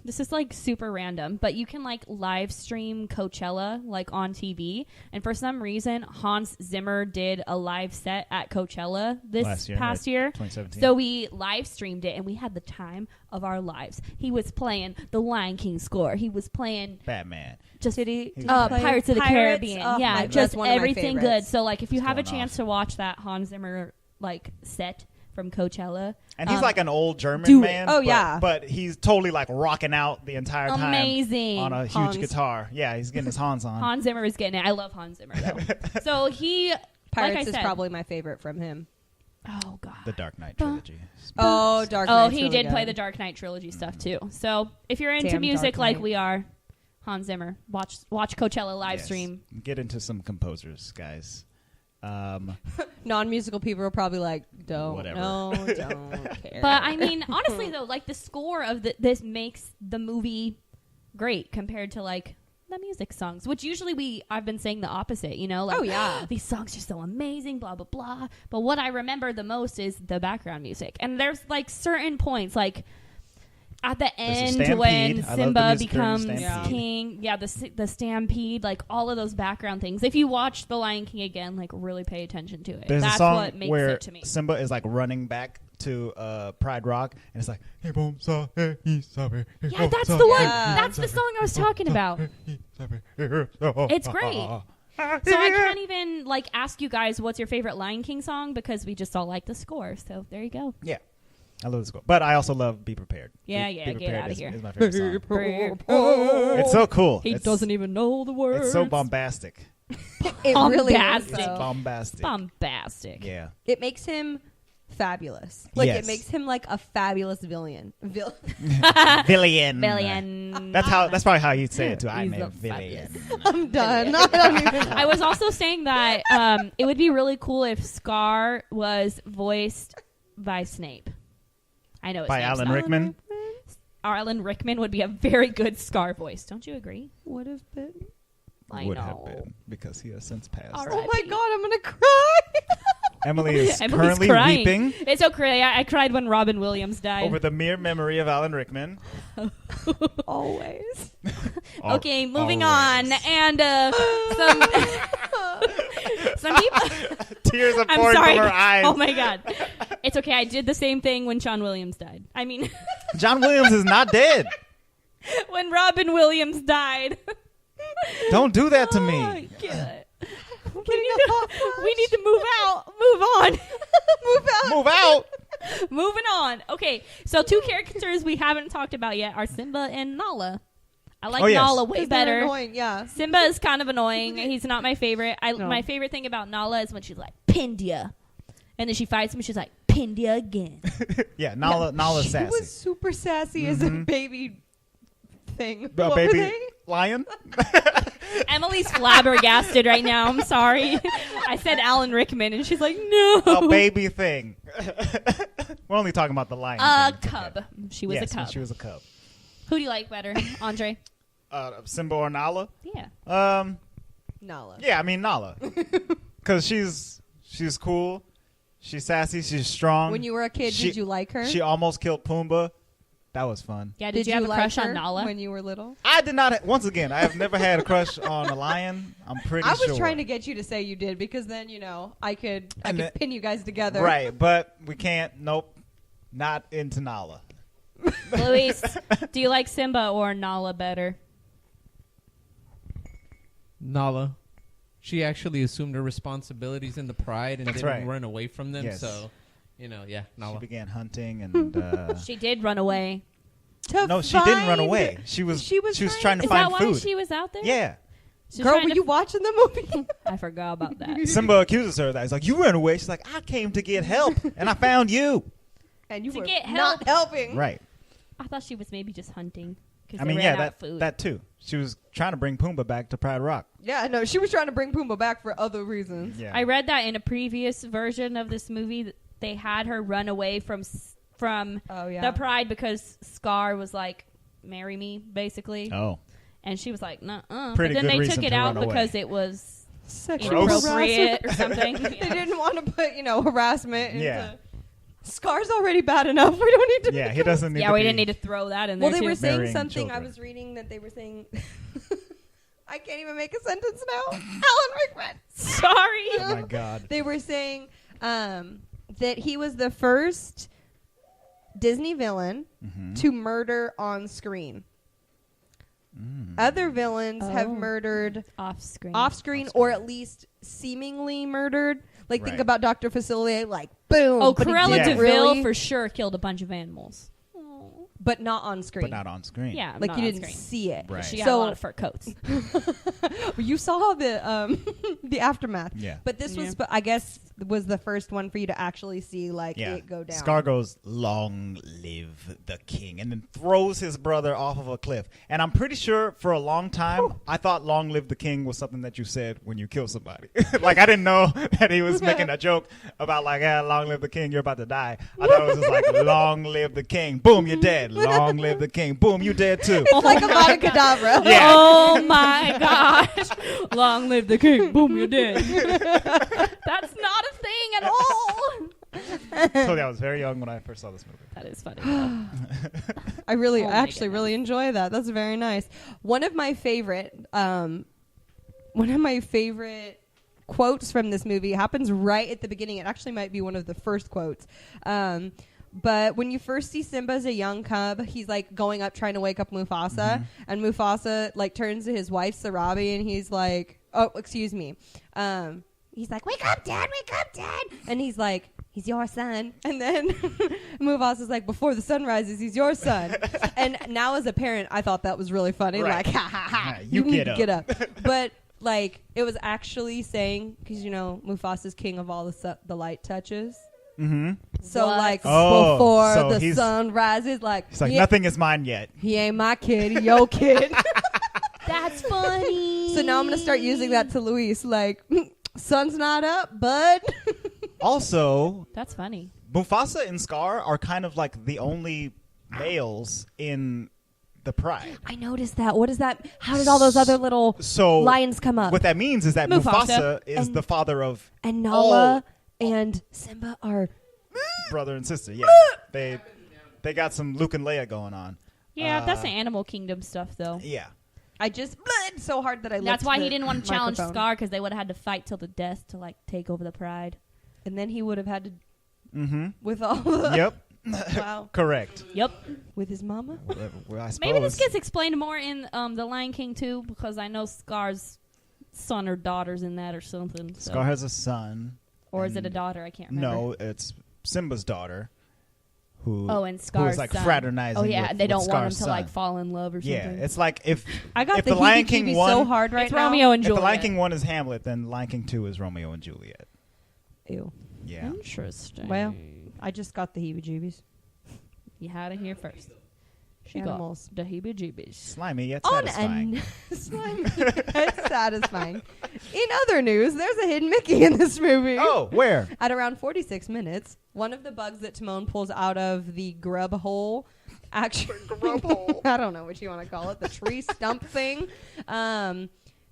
this is like super random, but you can like live stream Coachella like on TV. And for some reason, Hans Zimmer did a live set at Coachella this Last year, past right? year. 2017. So we live streamed it and we had the time of our lives. He was playing the Lion King score. He was playing Batman. just Did he Pirates of the Pirates? Caribbean. Oh, Yeah, that's just one of my everything good. favorites. So like if you Just have a going chance off. to watch that Hans Zimmer like set from Coachella, And he's like an old German do it. man. Oh, but, yeah. But he's totally like rocking out the entire time. Amazing. On a huge Hans. guitar. Yeah, he's getting his Hans on. Hans Zimmer is getting it. I love Hans Zimmer though. So he Pirates like I is said, probably my favorite from him. oh god. The Dark Knight trilogy. Oh, Dark Oh, Knight's he really did play good. the Dark Knight trilogy stuff too. So if you're into Damn music Dark like Knight. we are, Hans Zimmer, watch Coachella live Yes. stream. Get into some composers, guys. Non-musical people are probably like, don't, Whatever. no, don't care. But I mean, honestly though, like the score of this makes the movie great compared to like the music songs, which usually I've been saying the opposite, you know, like, Oh, yeah. these songs are so amazing, blah, blah, blah. But what I remember the most is the background music. And there's like certain points, like at the end stampede. when I love the Simba music during the becomes stampede. king. Yeah, the stampede, like all of those background things. If you watch The Lion King again, like really pay attention to it. There's That's a song what makes where it to me. Simba is like running back to Pride Rock, and it's like, Yeah, that's the one. That's the song I was talking about. It's great. So I can't even like ask you guys what's your favorite Lion King song because we just all like the score. So there you go. Yeah, I love this score, but I also love "Be Prepared." Yeah, Be get Prepared outta is- here. Is my favorite song. It's so cool. He It's- doesn't even know the words. It's so bombastic. it really is, Bombastic. It's though. bombastic. Bombastic. Yeah. It makes him fabulous. Like Yes. it makes him like a fabulous villain. Villain. Billion. That's probably how you'd say it too. I'm He's a a villain. I'm done. I don't even know. I was also saying that it would be really cool if Scar was voiced by Snape. I know his By name's Alan not- Rickman. Alan Rickman would be a very good Scar voice. Don't you agree? Would have been. I Would know. have been because he has since passed. All Oh right. my god, I'm gonna cry. Emily is Emily's currently crying. weeping It's okay. I cried when Robin Williams died. over the mere memory of Alan Rickman. Always. Okay, moving Always. on. And some people. Tears are I'm pouring sorry. from her eyes. Oh my god. It's okay. I did the same thing when John Williams died. I mean, John Williams is not dead. when Robin Williams died. Don't do that to Oh, me. God. We We need to move out. Move on. move out. Move out. Moving on. Okay, so two characters we haven't talked about yet are Simba and Nala. I like Oh, yes. Nala way Is that better. annoying? Yeah. Simba is kind of annoying. He's not my favorite. No. My favorite thing about Nala is when she's like, Pindia. And then she fights him and she's like, Pindia again. Yeah, Nala's She sassy. was super sassy as a baby thing. A What were baby they? lion. Emily's flabbergasted right now. I'm sorry. I said Alan Rickman and she's like, no. A baby thing. We're only talking about the lion. A King. cub. She was Yes, a when cub. she was a cub. Who do you like better, Andre? Simba or Nala? Yeah. Nala. Yeah, I mean Nala, because she's cool, she's sassy, she's strong. When you were a kid, She- did you like her? She almost killed Pumbaa. That was fun. Yeah, did you have a like crush her on Nala? when you were little? I did not. Once again, I have never had a crush on a lion. I'm pretty I sure. was trying to get you to say you did because then I could pin you guys together. Right, but we can't. Nope, not into Nala. Luis, do you like Simba or Nala better? Nala. She actually assumed her responsibilities in the pride and That's didn't right. run away from them. Yes. So, yeah, She Nala. began hunting, and She did run away. no, she didn't run away. She was trying to Is find that why food. she was out there? Yeah, She's Girl, trying were to you watching the movie? I forgot about that. Simba accuses her of that. He's like, "You ran away." She's like, "I came to get help, and I found you." And you To were get not helping. Right. I thought she was maybe just hunting because I they mean, ran yeah, out of that food. that too. She was trying to bring Pumbaa back to Pride Rock. Yeah, no, she was trying to bring Pumbaa back for other reasons. Yeah. I read that in a previous version of this movie, that they had her run away from Oh yeah. the pride because Scar was like, "Marry me," basically, Oh. and she was like, "Nuh-uh." Pretty but then good they reason took it to out run because away. it was Sexual Gross. inappropriate or harassment. something. They Yeah. didn't want to put, harassment into Yeah. Scar's already bad enough. We don't need to Yeah, make he him- doesn't need Yeah, to we be- didn't need to throw that in Well, there they too. were saying Marrying something. I children. was reading that they were saying I can't even make a sentence now. Alan Rickman. Sorry. Oh my God. They were saying that he was the first Disney villain Mhm. to murder on screen. Other villains have Oh. murdered Off screen. off screen or at least seemingly murdered. Like think Right. about Dr. Facilier, like boom. Oh, but he Cruella didn't DeVille really- for sure killed a bunch of animals. but not on screen. But not on screen. Yeah, like not you on didn't screen. see it. Right. She had So- a lot of fur coats. You saw the the aftermath. Yeah. But this Yeah. was, I guess, was the first one for you to actually see like Yeah. it go down. Scar goes, "Long live the king," and then throws his brother off of a cliff. And I'm pretty sure for a long time, I thought "Long live the king" was something that you said when you kill somebody. Like I didn't know that he was making a joke about like, "Long live the king, you're about to die." I thought it was just like, "Long live the king, boom, you're dead. Long live the king, boom, you dead too." It's like a Vada Kedavra. Yeah. Oh my gosh. Long live the king. Boom, you're dead. That's not a thing at all. I told you I was very young when I first saw this movie. That is funny. I really, Oh my actually, goodness. really enjoy that. That's very nice. One of my favorite quotes from this movie happens right at the beginning. It actually might be one of the first quotes. But when you first see Simba as a young cub, he's like going up trying to wake up Mufasa, and Mufasa like turns to his wife Sarabi, and he's like, "Oh, excuse me." He's like, "Wake up, Dad! Wake up, Dad!" And he's like, "He's your son." And then Mufasa's like, "Before the sun rises, he's your son." And now as a parent, I thought that was really funny. Right. Like, ha ha ha! You need get to up. get up. But like, it was actually saying because Mufasa's king of all the light touches. Mm-hmm. So What? like Oh, before so the he's- sun rises, like It's like he, nothing is mine yet. he ain't my kid, he your kid. That's funny. So now I'm gonna start using that to Luis. Like, sun's not up, bud. Also, That's funny. Mufasa and Scar are kind of like the only males in the pride. I noticed that. What is that? How did all those other little So lions come up? what that means is that Mufasa. Mufasa is And- the father of And all Nala and Simba are. brother and sister. Yeah, they got some Luke and Leia going on. Yeah, that's the animal kingdom stuff, though. Yeah. I just bled so hard that I. That's licked why the he didn't want to challenge microphone. Scar because they would have had to fight till the death to like take over the pride. And then he would have had to Mm-hmm. with all the Yep. wow Correct. Yep. with his mama. Well, I suppose. Maybe this gets explained more in The Lion King too, because I know Scar's son or daughter's in that or something. So. Scar has a son. Or is it a and- daughter? I can't remember. No, it's Simba's daughter. Who? Oh, and who Scar's is like son. fraternizing. Oh yeah, with, they with don't want him Scar's to like son. fall in love or something. Yeah, it's like if I got if the Lion King heebie-jeebies won, so hard right it's now. Romeo and if Juliet. the Lion King 1 is Hamlet, then Lion King 2 is Romeo and Juliet. Ew. Yeah. Interesting. Well, I just got the heebie-jeebies. you had it here first. She Animals. got the heebie-jeebies. Slimy yet On satisfying. and slimy. It's satisfying. In other news, there's a hidden Mickey in this movie. Oh, where? At around 46 minutes, one of the bugs that Timon pulls out of the grub hole, actually, I don't know what you want to call it, the tree stump thing.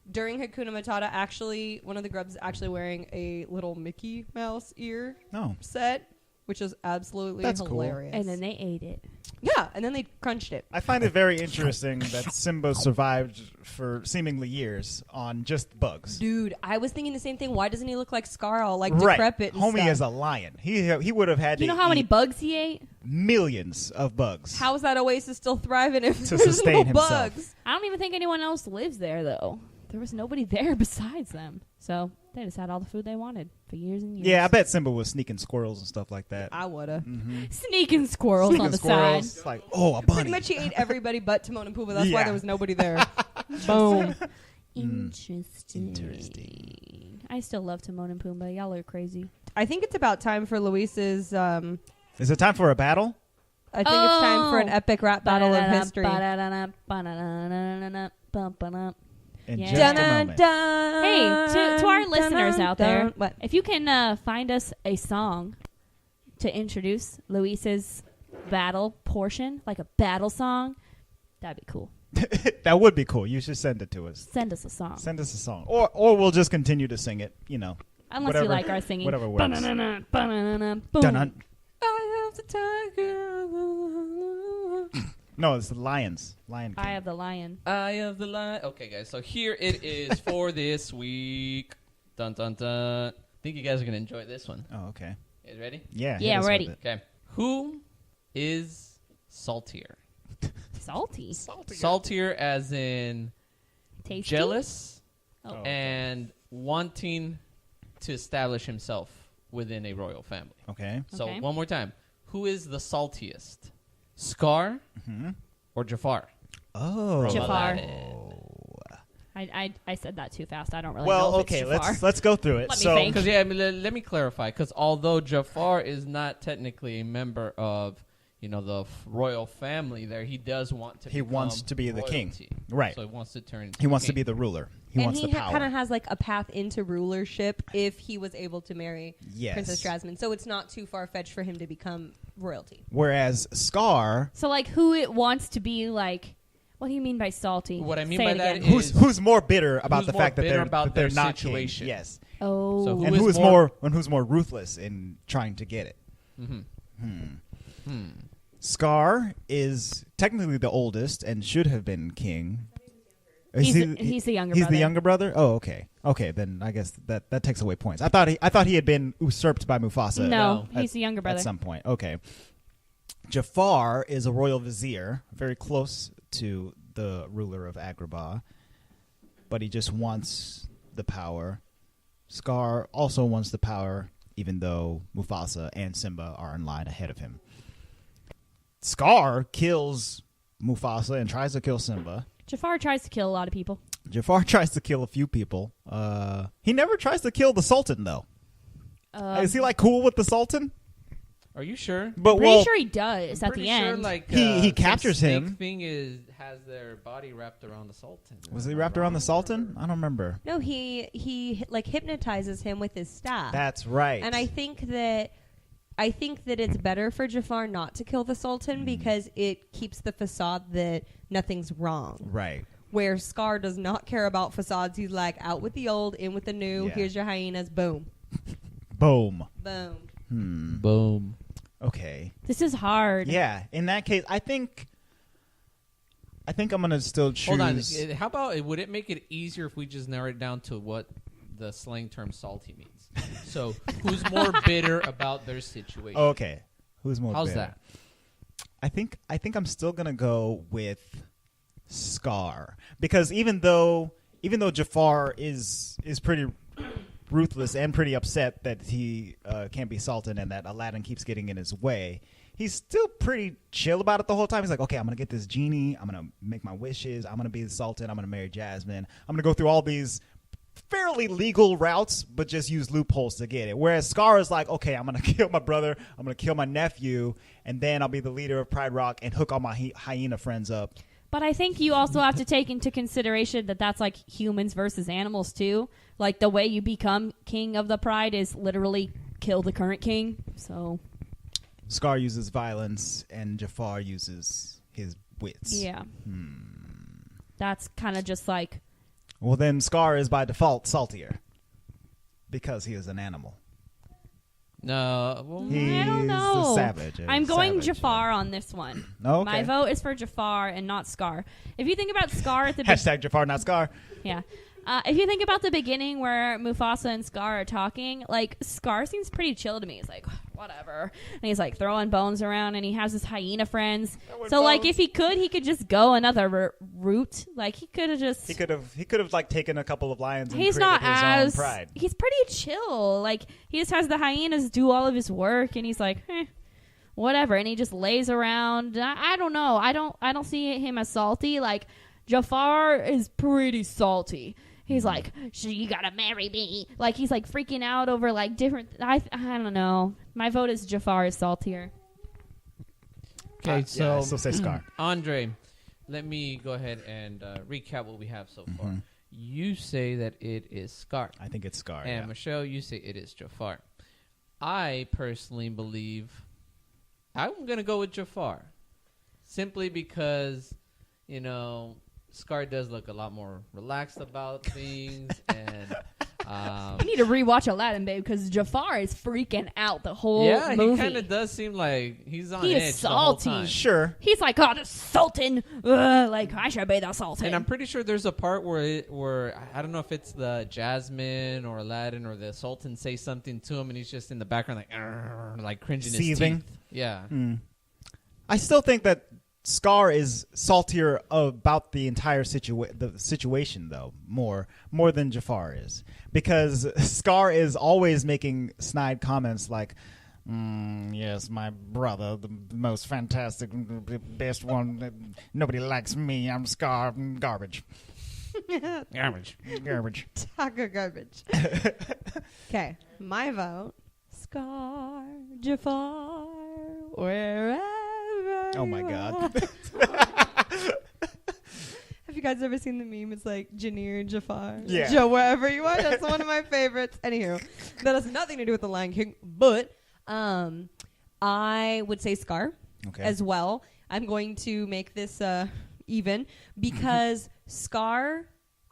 During Hakuna Matata, actually, one of the grubs is actually wearing a little Mickey Mouse ear No. set, which is absolutely That's cool. hilarious. And then they ate it. yeah, and then they crunched it. I find it very interesting that Simba survived for seemingly years on just bugs. Dude, I was thinking the same thing. Why doesn't he look like Scar, all like Right. decrepit and Homie stuff? is a lion. He would have had You to know how many eat bugs he ate? millions of bugs. How is that oasis still thriving if To there's sustain no himself. bugs? I don't even think anyone else lives there, though. There was nobody there besides them. So they just had all the food they wanted for years and years. Yeah, I bet Simba was sneaking squirrels and stuff like that. I woulda. Sneaking squirrels Sneaking on the squirrels. side. Like, oh, a Pretty bunny. much he ate everybody but Timon and Pumbaa. That's why Yeah. there was nobody there. Boom. Interesting. I still love Timon and Pumbaa. Y'all are crazy. I think it's about time for Luis's. I Is it time for a battle? think it's time for an epic rap battle of history. In Yeah. just a moment. Hey, to our listeners out there, What? if you can find us a song to introduce Luis's battle portion, like a battle song, that'd be cool. That would be cool. You should send it to us. Send us a song. Send us a song. Or we'll just continue to sing it, you know. Unless whatever- you like our singing. whatever works. Ba-na-na-na, ba-na-na-na, boom. Dun-dun. I have the tiger. No, it's the Lions. Lion King. Eye of the Lion. Eye of the Lion. Okay, guys. So here it is for this week. Dun dun dun. I think you guys are gonna enjoy this one. Oh, okay. You guys ready? Yeah. Yeah, hit us with ready. it. Okay. Who is saltier? Salty. Saltier as in Tasty. jealous Oh. and wanting to establish himself within a royal family. Okay. So Okay. one more time. Who is the saltiest? Scar or Jafar? Oh. From Jafar. Aladdin. I said that too fast. I don't really Well, know if okay. it's Jafar. Let's go through it. Let me so think. Because let me clarify. Because although Jafar is not technically a member of the royal family, there he does want to. He wants become to be the king. royalty. Right. So he wants to turn. Into he wants to king. be the ruler. He wants the power. kind of has like a path into rulership if he was able to marry Yes. Princess Jasmine. So it's not too far fetched for him to become royalty. Whereas Scar, So, like, who it wants to be like? What do you mean by salty? What I mean Say by it that again. is- who's more bitter about who's the more fact that bitter they're about that they're their not situation. king. Yes. Oh, So And who is more ruthless in trying to get it. Scar is technically the oldest and should have been king. He's the younger He's brother. the younger brother. Oh, okay. Okay, then I guess that takes away points. I thought he had been usurped by Mufasa. no, at- he's the younger brother. At some point. Okay. Jafar is a royal vizier, very close to the ruler of Agrabah, but he just wants the power. Scar also wants the power, even though Mufasa and Simba are in line ahead of him. Scar kills Mufasa and tries to kill Simba. Jafar tries to kill a lot of people. Jafar tries to kill a few people. He never tries to kill the Sultan, though. Is he like cool with the Sultan? Are you sure? But Pretty sure he does at the Pretty end. sure, like, He some captures snake him. Thing has their body wrapped around the Sultan. was he wrapped around the Sultan? I don't remember. No, he like hypnotizes him with his staff. That's right. And I think that it's better for Jafar not to kill the Sultan because it keeps the facade that nothing's wrong. right. Where Scar does not care about facades. He's like, out with the old, in with the new. Yeah. Here's your hyenas. Boom. Boom. Boom. Boom. Okay. This is hard. Yeah. In that case, I think I'm gonna still choose. Hold on. How about would it make it easier if we just narrow it down to what the slang term "salty" means? So, who's more bitter about their situation? Okay. Who's more? How's bitter? that? I think I'm still gonna go with Scar because even though Jafar is pretty ruthless and pretty upset that he can't be Sultan and that Aladdin keeps getting in his way, he's still pretty chill about it the whole time. He's like, okay, I'm gonna get this genie, I'm gonna make my wishes, I'm gonna be the Sultan, I'm gonna marry Jasmine, I'm gonna go through all these fairly legal routes, but just use loopholes to get it. Whereas Scar is like, okay, I'm gonna kill my brother, I'm gonna kill my nephew, and then I'll be the leader of Pride Rock and hook all my hyena friends up. But I think you also have to take into consideration that that's like humans versus animals too. Like the way you become king of the pride is literally kill the current king. So Scar uses violence and Jafar uses his wits. yeah, that's kind of just like Well, then Scar is by default saltier because he is an animal. No. Well, He's I don't know. a savage. I'm going savage. Jafar on this one. Okay. My vote is for Jafar and not Scar. If you think about Scar at the Hashtag Jafar, not Scar. yeah. If you think about the beginning where Mufasa and Scar are talking, like, Scar seems pretty chill to me. He's like, whatever. And he's, like, throwing bones around, and he has his hyena friends. So, like, if he could just go another route. Like, he could have just... He could have like taken a couple of lions and He's created not his as... own pride. He's pretty chill. Like, he just has the hyenas do all of his work, and he's like, whatever. And he just lays around. I don't know. I don't see him as salty. Like, Jafar is pretty salty. He's like, you gotta marry me. Like, he's like freaking out over like different. I don't know. My vote is Jafar is saltier. Okay, so so say Scar. Andre, let me go ahead and recap what we have so far. You say that it is Scar. I think it's Scar. And yeah. Michelle, you say it is Jafar. I personally believe I'm going to go with Jafar. Simply because, you know, Scar does look a lot more relaxed about things. And I need to rewatch Aladdin, babe, because Jafar is freaking out the whole yeah, movie. he kind of does seem like he's on He edge is the whole salty. time. Sure. He's like, oh, the Sultan. Like, I should be the Sultan. And I'm pretty sure there's a part where I don't know if it's the Jasmine or Aladdin or the Sultan say something to him, and he's just in the background like cringing Seething. his teeth. Yeah. I still think that Scar is saltier about the entire situation, though, more than Jafar is, because Scar is always making snide comments like, "Yes, my brother, the most fantastic, best one. Nobody likes me. I'm Scar. Garbage, garbage." Taco garbage. Okay, my vote. Scar, Jafar, wherever. Oh my God. Have you guys ever seen the meme? It's like Janir, Jafar, Yeah. Joe, wherever you are. That's one of my favorites. Anywho, that has nothing to do with the Lion King, but I would say Scar Okay. as well. I'm going to make this even because Scar.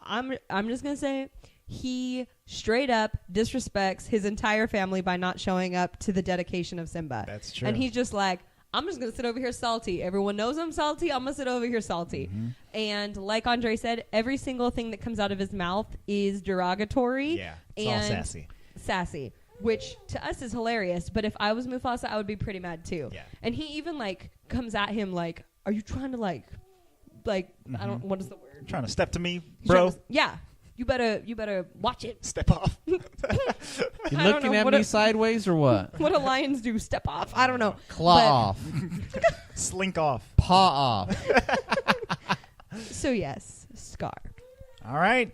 I'm just gonna say he straight up disrespects his entire family by not showing up to the dedication of Simba. That's true. And he's just like, I'm just going to sit over here salty. Everyone knows I'm salty. I'm going to sit over here salty. And like Andre said, every single thing that comes out of his mouth is derogatory. Yeah, it's and all sassy. Sassy, which to us is hilarious. But if I was Mufasa, I would be pretty mad too. Yeah. And he even like comes at him like, are you trying to like I don't, what is the word? Trying to step to me, You trying bro. to- yeah. You better watch it. Step off. You I don't looking know, at what me a- sideways or what? What do lions do? Step off? I don't know. Claw But- off. Slink off. Paw off. So yes, Scar. All right.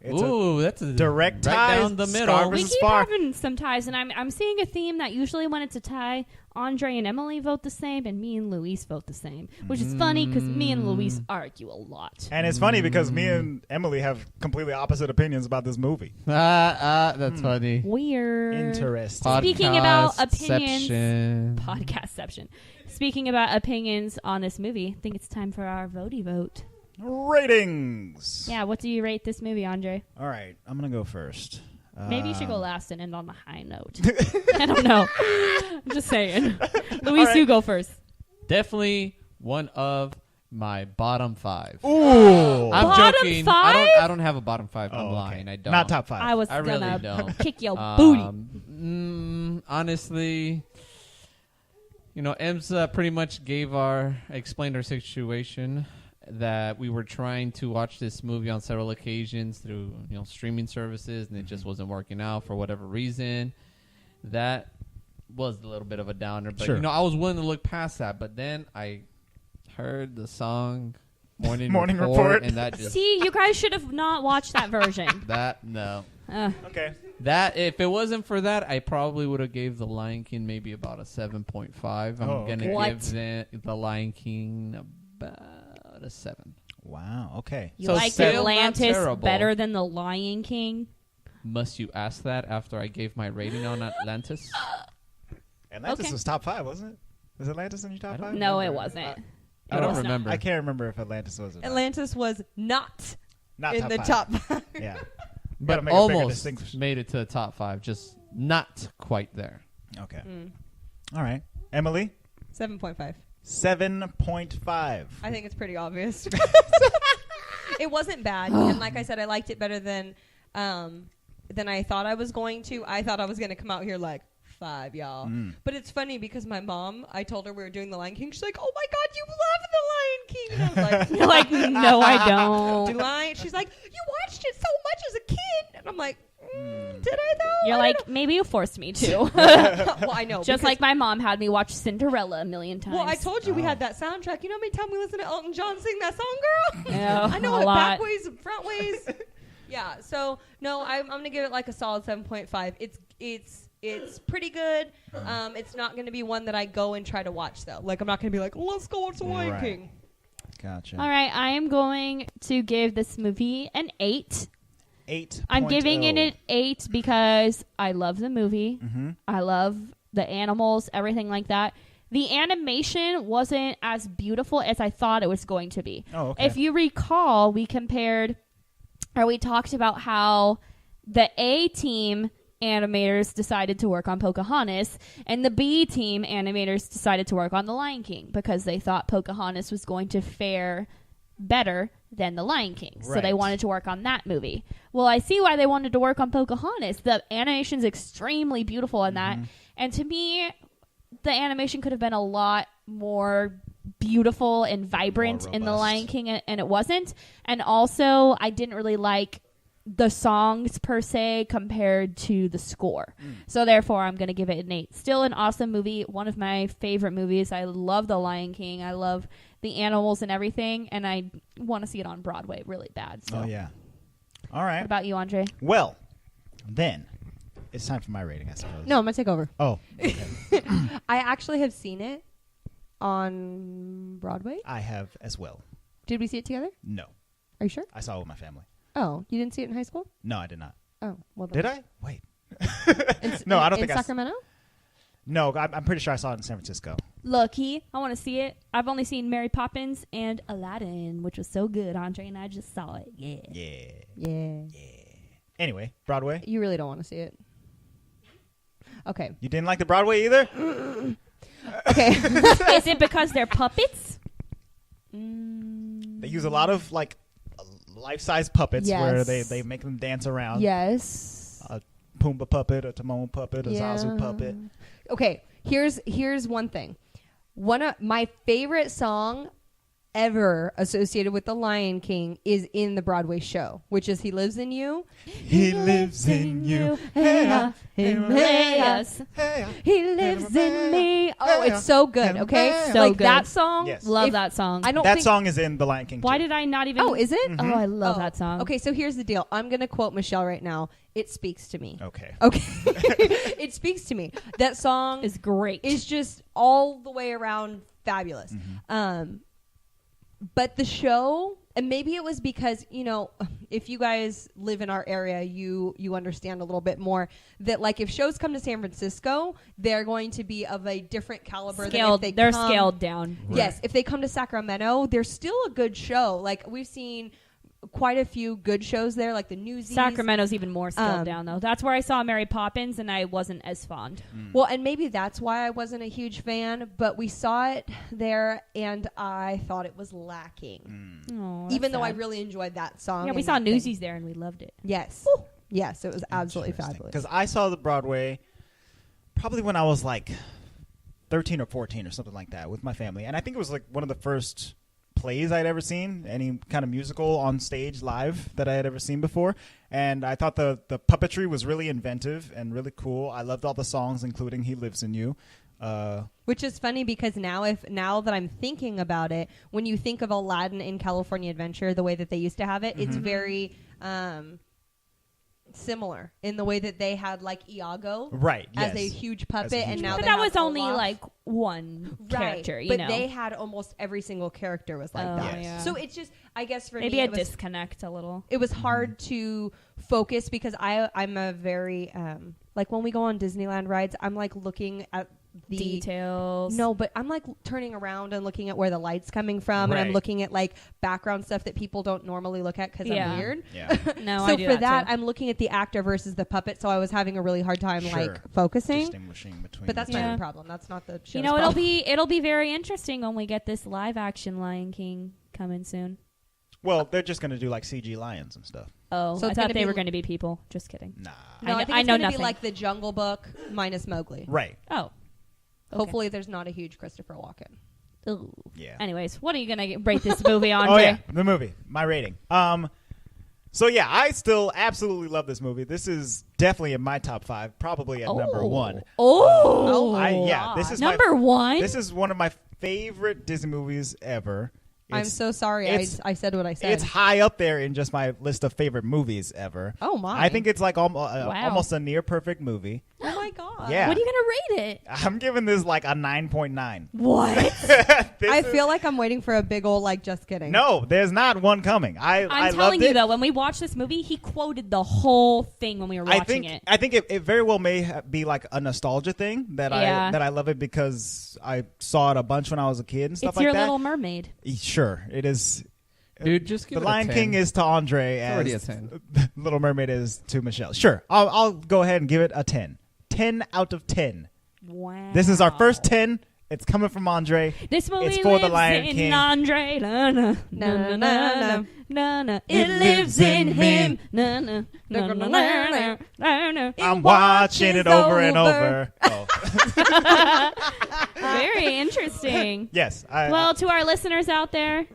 It's Ooh, that's a direct right ties, down the middle. Scar We versus keep Spar. having some ties, and I'm seeing a theme that usually when it's a tie, Andre and Emily vote the same, and me and Luis vote the same, which is funny because me and Luis argue a lot. And it's funny because me and Emily have completely opposite opinions about this movie. That's funny. Weird. Interesting. Speaking about opinions, Podcastception. podcastception. Speaking about opinions on this movie, I think it's time for our votey vote. Ratings. Yeah, what do you rate this movie, Andre? All right, I'm gonna go first. Maybe you should go last and end on a high note. I don't know. I'm just saying. Luis, right. you go first. Definitely one of my bottom 5. Ooh. I'm Bottom joking. 5? I don't have a bottom 5. I'm Oh, okay. lying. I don't. Not top 5. I was I really gonna don't. kick your booty. Honestly, Ems pretty much explained our situation, that we were trying to watch this movie on several occasions through streaming services, and it just wasn't working out for whatever reason. That was a little bit of a downer, but Sure. I was willing to look past that. But then I heard the song Morning Report. and that just See, you guys should have not watched that version. no. Okay. That if it wasn't for that, I probably would have gave The Lion King maybe about a 7.5. I'm Oh, gonna okay. What? give the Lion King about a 7. Wow. Okay. You So liked still not Atlantis terrible. better than The Lion King? Must you ask that after I gave my rating on Atlantis? Atlantis Okay. was top 5, wasn't it? Was Atlantis in your top 5? No, it wasn't. I don't was not. remember. I can't remember if Atlantis was or not. Atlantis was not Not in top the 5. top 5. Yeah. but Gotta make a bigger almost distinction. made it to the top 5, just not quite there. Okay. All right. Emily, 7.5. 7.5. I think it's pretty obvious. It wasn't bad, and like I said, I liked it better than I thought I was going to. I thought I was going to come out here like 5, y'all. But it's funny because my mom, I told her we were doing The Lion King. She's like, "Oh my God, you love The Lion King!" And I was like, You're like, no, I don't. "Do I?" She's like, "You watched it so much as a kid," and I'm like, "Did I though?" You're I like, don't maybe you forced me to. know." Well, I know. Just because- like my mom had me watch Cinderella a million times. Well, I told you we Oh. had that soundtrack. You know how many times we listened to Elton John sing that song, girl? Yeah, I know a it lot. back ways and front ways. Yeah, so no, I'm gonna give it like a solid 7.5. It's pretty good. It's not gonna be one that I go and try to watch though. Like I'm not gonna be like, let's go watch The Lion Right. King. Gotcha. All right, I am going to give this movie an 8. 8. I'm giving it an 8 because I love the movie. Mm-hmm. I love the animals, everything like that. The animation wasn't as beautiful as I thought it was going to be. Oh, okay. If you recall, we talked about how the A team animators decided to work on Pocahontas and the B team animators decided to work on The Lion King because they thought Pocahontas was going to fare better than The Lion King. So they Right. wanted to work on that movie. Well, I see why they wanted to work on Pocahontas. The animation's extremely beautiful in that. And to me, the animation could have been a lot more beautiful and vibrant More in The robust. Lion King, and it wasn't. And also, I didn't really like the songs per se compared to the score. So therefore, I'm going to give it an 8. Still an awesome movie. One of my favorite movies. I love The Lion King. I love the animals and everything. And I want to see it on Broadway really bad. So. Oh, yeah. All What right. about you, Andre? Well, then, it's time for my rating, I suppose. No, I'm gonna take over. Oh, okay. I actually have seen it on Broadway. I have as well. Did we see it together? No. Are you sure? I saw it with my family. Oh, you didn't see it in high school? No, I did not. Oh, well. Did I? Wait. In, No, I don't in think I s- Sacramento. No, I'm pretty sure I saw it in San Francisco. Lucky. I want to see it. I've only seen Mary Poppins and Aladdin, which was so good. Andre and I just saw it. Yeah. Yeah. Yeah. Anyway, Broadway. You really don't want to see it. Okay. You didn't like the Broadway either? Okay. Is it because they're puppets? They use a lot of like life-size puppets where Yes. they make them dance around. Yes. A Pumbaa puppet, a Timon puppet, a Zazu puppet. Okay. Here's one thing. One of my favorite song ever associated with the Lion King is in the Broadway show, which is He Lives in You. He lives in you. Himalayas. He lives in me. Oh, it's so good. Okay, So like good. that song. Yes. Love if- that song. I don't That think. song is in The Lion King. Why too. did I not even? Oh, is it? Oh, I love Oh, that song. Okay, so here's the deal. I'm gonna quote Michelle right now. It speaks to me. Okay. Okay, it speaks to me. That song It's great. is just all the way around fabulous. But the show, and maybe it was because, you know, if you guys live in our area, you understand a little bit more that, like, if shows come to San Francisco, they're going to be of a different caliber scaled. than if They're come, scaled down. Yes, if they come to Sacramento, they're still a good show. Like, we've seen quite a few good shows there, like the Newsies. Sacramento's even more scaled Um, down, though. That's where I saw Mary Poppins, and I wasn't as fond. Well, and maybe that's why I wasn't a huge fan, but we saw it there, and I thought it was lacking. Oh, that's Even though I sad. really enjoyed that song. Yeah, we and saw that thing. Newsies there, and we loved it. Yes. Yes, it was absolutely fabulous. Because I saw the Broadway probably when I was like 13 or 14 or something like that with my family. And I think it was like one of the first plays I'd ever seen, any kind of musical on stage live that I had ever seen before. And I thought the puppetry was really inventive and really cool. I loved all the songs, including He Lives in You. Which is funny because now that I'm thinking about it, when you think of Aladdin in California Adventure, the way that they used to have it, it's very similar in the way that they had like Iago Right, as yes. a huge As a puppet, huge and now But they that have was only Olaf. like one character, you but know. they had almost every single character was like Oh, that. yeah. So it's just, I guess for Maybe me, a it was, disconnect a little. it was hard to focus because I'm a very like when we go on Disneyland rides, I'm like looking at the Details. No, but I'm like turning around and looking at where the light's coming from, and Right. I'm looking at like background stuff that people don't normally look at because Yeah. I'm weird. Yeah. No, So I do for that, too. I'm looking at the actor versus the puppet, so I was having a really hard time Sure. like focusing. Distinguishing between But that's the my Yeah. own problem. That's not the show's You know, problem. it'll be very interesting when we get this live action Lion King coming soon. Well, they're just going to do like CG lions and stuff. Oh, So I it's thought gonna they be were l- going to be people. Just kidding. Nah. No, I, I think it's know going to be nothing. like the Jungle Book minus Mowgli. Right. Oh. Okay. Hopefully, there's not a huge Christopher Walken. Ooh. Yeah. Anyways, what are you going to rate this movie on? Oh Jay? yeah, the movie, my rating. So yeah, I still absolutely love this movie. This is definitely in my top 5, probably at number 1. Oh. This is number one. This is one of my favorite Disney movies ever. I'm It's- so sorry. it's- I said what I said. It's high up there in just my list of favorite movies ever. Oh, my. I think it's like Wow. almost a near perfect movie. oh my god. Yeah. What are you going to rate it? I'm giving this like a 9.9. What? This I is- feel like I'm waiting for a big old like. Just kidding. no, there's not one coming. I I'm telling loved you it. though, when we watched this movie, he quoted the whole thing when we were watching it. I think it very well may be like a nostalgia thing that Yeah. I love it because I saw it a bunch when I was a kid and stuff It's like your that. Little Mermaid. Sure, it is. Dude, just give The it a Lion 10. King is to Andre as already a 10. Little Mermaid is to Michelle. Sure, I'll go ahead and give it a 10. 10 out of 10. Wow. This is our first 10. It's coming from Andre. This movie It's for the lives Lion in King. Andre. Na, na, na, na, na, na, na. It lives in him. Na, na, na, na, na, na, na, na. I'm watching it is over and over. over. Oh. Very interesting. Yes. Well, to our listeners out there,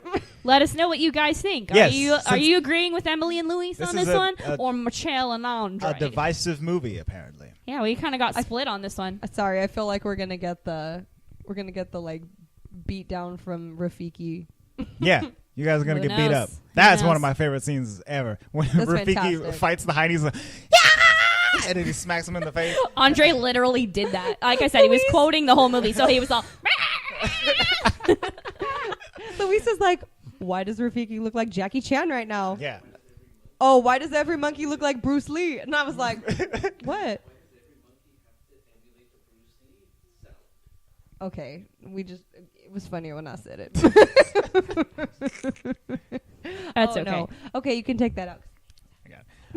let us know what you guys think. Yes, Are since- you agreeing with Emily and Luis This on is this one, a- or Michelle and Andre? a divisive movie, apparently. Yeah, we kind of got split on this one. Sorry, I feel like we're gonna get the like beat down from Rafiki. Yeah. You guys are going to Who get beat knows? up. Who That's one knows? of my favorite scenes ever. When That's Rafiki fantastic. fights the Heinis, like, yeah! And then he smacks him in the face. Andre literally did that. Like I said, he was quoting the whole movie, so he was all. Luis is like, why does Rafiki look like Jackie Chan right now? Yeah. Oh, why does every monkey look like Bruce Lee? And I was like, what? Okay, it was funnier when I said it. That's Oh, okay. no. Okay, you can take that out.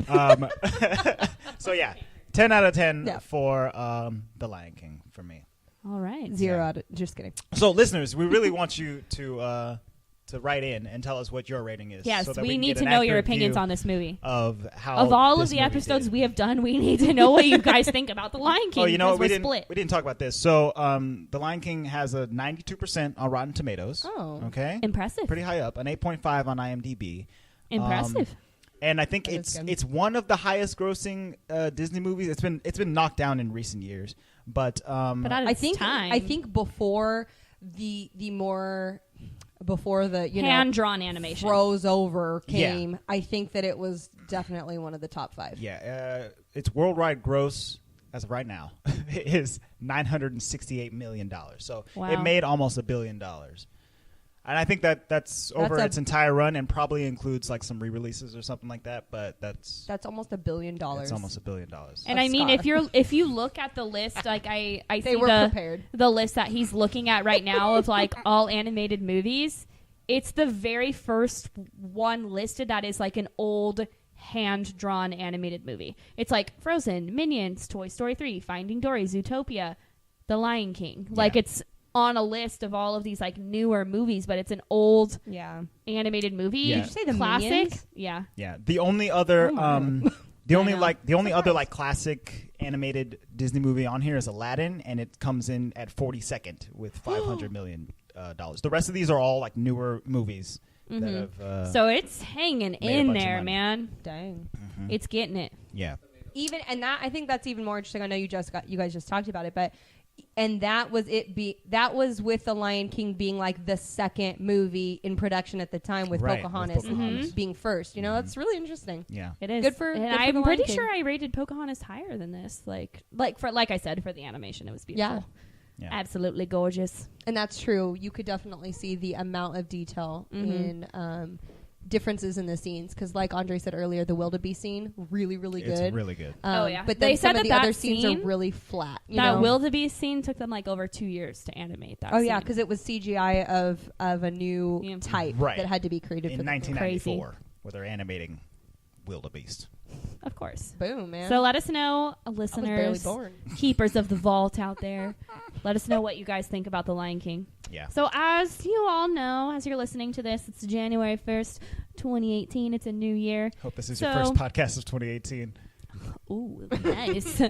I got it. So, yeah. 10 out of 10 Yeah. for The Lion King for me. All right. 0 out of, just kidding. So, listeners, we really want you to to write in and tell us what your rating is. Yes, so that we can need get to an know your accurate opinions view on this movie. of how Of all this of the movie episodes did. we have done, we need to know what you guys think about The Lion King. Oh, you know what? because we're split. We didn't talk about this. So, The Lion King has a 92% on Rotten Tomatoes. Oh. Okay. Impressive. Pretty high up, an 8.5 on IMDb. Impressive. And I think That is good. it's one of the highest grossing Disney movies. It's been knocked down in recent years, but but at I its think time, I think before the hand-drawn animation. froze over came, Yeah. I think that it was definitely one of the top 5. its worldwide gross as of right now is $968 million. So Wow. it made almost $1 billion. And I think that's over its entire run, and probably includes like some re-releases or something like that. But that's almost $1 billion. it's almost $1 billion. And A I mean, star. if you look at the list, like I They see were prepared. the list that he's looking at right now of like all animated movies. It's the very first one listed that is like an old hand-drawn animated movie. It's like Frozen, Minions, Toy Story 3, Finding Dory, Zootopia, The Lion King. Like Yeah. it's on a list of all of these like newer movies, but it's an old Yeah. animated movie. Yeah. Did you say the classic? Minions? Yeah. Yeah, the only other the only know. other like classic animated Disney movie on here is Aladdin, and it comes in at 42nd with $500 million. The rest of these are all like newer movies that have. So it's hanging made a in bunch of there, money. man. Dang. It's getting it. Yeah, Even and that I think that's even more interesting. I know you guys just talked about it, but that was with The Lion King being like the second movie in production at the time, with Right, with Pocahontas, Pocahontas. being first. You know, that's really interesting. yeah. It is. Good for- and good for I'm The pretty Lion King. sure I rated Pocahontas higher than this. Like I said, for the animation, it was beautiful. Yeah. Absolutely gorgeous. And that's true. You could definitely see the amount of detail in differences in the scenes, because like Andre said earlier, the wildebeest scene really good. It's really good. Oh, yeah. But They then said some of that the other that scenes scene- are really flat. You That know? wildebeest scene took them like over 2 years to animate that. Oh yeah, scene. because it was CGI of a new Yeah. type Right. that had to be created In for 1994, where they're animating wildebeest. of course. the boom, man. So let us know, I was barely listeners, born. keepers of the vault out there. Let us know what you guys think about The Lion King. Yeah. So as you all know, as you're listening to this, it's January 1st, 2018. It's a new year. Hope this is So- your first podcast of 2018. Ooh, nice.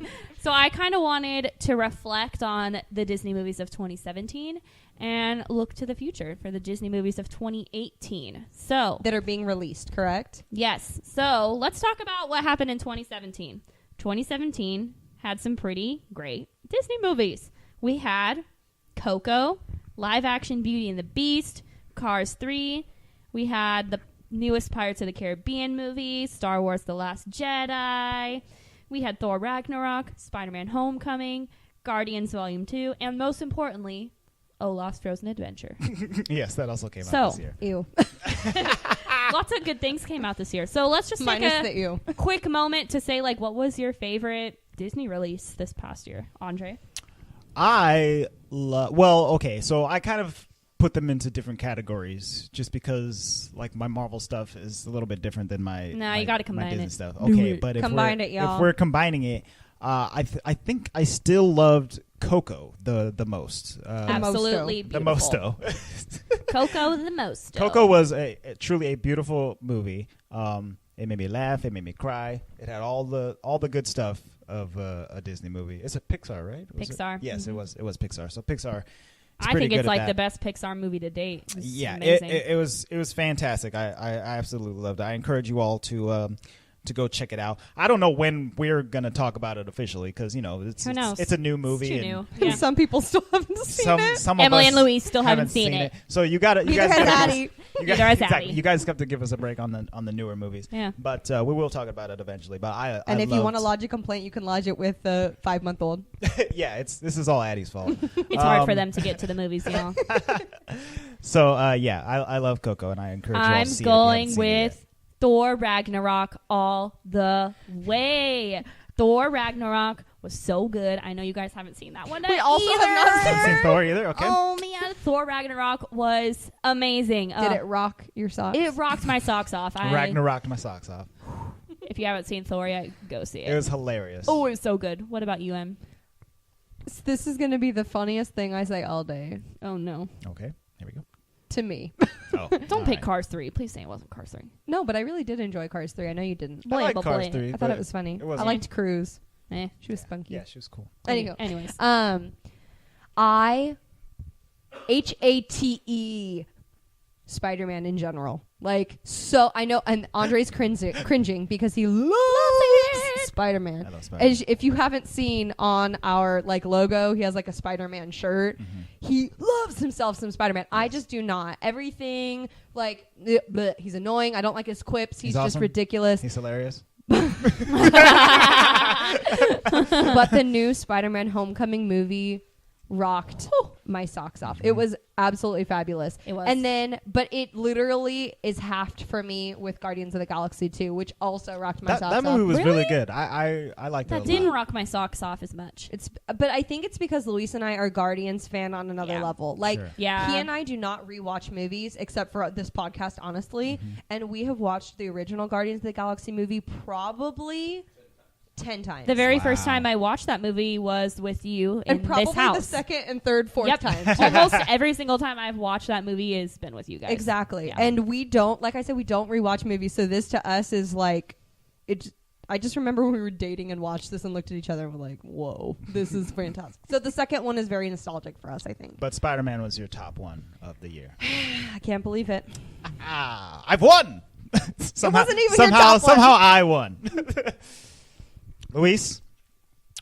So I kind of wanted to reflect on the Disney movies of 2017 and look to the future for the Disney movies of 2018. So, That are being released, correct? yes. So let's talk about what happened in 2017. 2017 had some pretty great Disney movies. We had Coco, live action Beauty and the Beast, Cars 3. We had the newest Pirates of the Caribbean movie, Star Wars The Last Jedi. We had Thor Ragnarok, Spider-Man Homecoming, Guardians Volume 2, and most importantly, Olaf's Frozen Adventure. Yes, that also came So- out this year. Ew. Lots of good things came out this year. So let's just take Minus the ew. a quick moment to say, like, what was your favorite Disney release this past year? Andre? Okay, so I kind of put them into different categories just because like my Marvel stuff is a little bit different than my No, you gotta my combine Disney it. stuff. Do Okay, it. but Combine it, y'all. if we're combining it, I think I still loved Coco the most. Absolutely The beautiful. mosto. Coco the most. Coco was truly a beautiful movie. It made me laugh. It made me cry. It had all the good stuff of a Disney movie. It's a Pixar, right? Was it? Pixar. Yes, Mhm. it was Pixar. So Pixar. I pretty think good it's at like that. the best Pixar movie to date. It's Yeah, amazing. it was fantastic. I absolutely loved it. I encourage you all to go check it out. I don't know when we're gonna talk about it officially because Who knows? it's a new movie. It's too and new. Yeah. Some people still haven't seen it. Some of Emily us and Louise still haven't seen it. So you guys Neither has gotta Addie. you Neither guys, has exactly. Addie. You guys have to give us a break on the newer movies. Yeah. But we will talk about it eventually. But And if you want to loved- lodge a complaint, you can lodge it with the 5-month-old. yeah, this is all Addie's fault. It's hard for them to get to the movies, y'all. So I love Coco, and I encourage you all to I'm see it if you haven't going seen it yet. with Thor Ragnarok all the way. Thor Ragnarok was so good. I know you guys haven't seen that one. We also have not Haven't seen Thor either. Okay. Oh man, Thor Ragnarok was amazing. Did it rock your socks? It rocked my socks off. Ragnarok my socks off. If you haven't seen Thor yet, go see it. It was hilarious. Oh, it was so good. What about you, Em? This is going to be the funniest thing I say all day. Oh no. Okay. Here we go. to me. Oh, Don't pick Cars 3. Please say it wasn't Cars 3. No, but I really did enjoy Cars 3. I know you didn't. I like Blame, Cars blame. 3. I thought it was funny. It I wasn't. liked Cruz. Eh. She was spunky. Yeah, she was cool. Anywho. Anyways. I HATE Spider-Man in general. Like, so I know, and Andre's cringing because he loves Spider-Man. I love Spider-Man. And if you haven't seen on our like logo, he has like a Spider-Man shirt. He loves himself some Spider-Man. I just do not. Everything like bleh, he's annoying. I don't like his quips. He's just awesome. ridiculous. He's hilarious. But the new Spider-Man Homecoming movie rocked my socks off. It was absolutely fabulous. It was. And then, but it literally is halved for me with Guardians of the Galaxy 2, which also rocked my socks off. That movie was really Really? good. I liked That it a didn't lot. rock my socks off as much. But I think it's because Luis and I are Guardians fan on another Yeah. level. Like, Sure. Yeah. he and I do not rewatch movies except for this podcast, honestly. And we have watched the original Guardians of the Galaxy movie probably 10 times. The very Wow. first time I watched that movie was with you in and probably this house. the second and third, fourth Yep. times. Almost every single time I've watched that movie has been with you guys. Exactly. Yeah. And we don't, like I said, we don't rewatch movies. So this to us is like, I just remember when we were dating and watched this and looked at each other and were like, whoa, this is fantastic. So the second one is very nostalgic for us, I think. But Spider-Man was your top one of the year. I can't believe it. I've won. somehow, wasn't even your somehow, top one. somehow I won. Luis,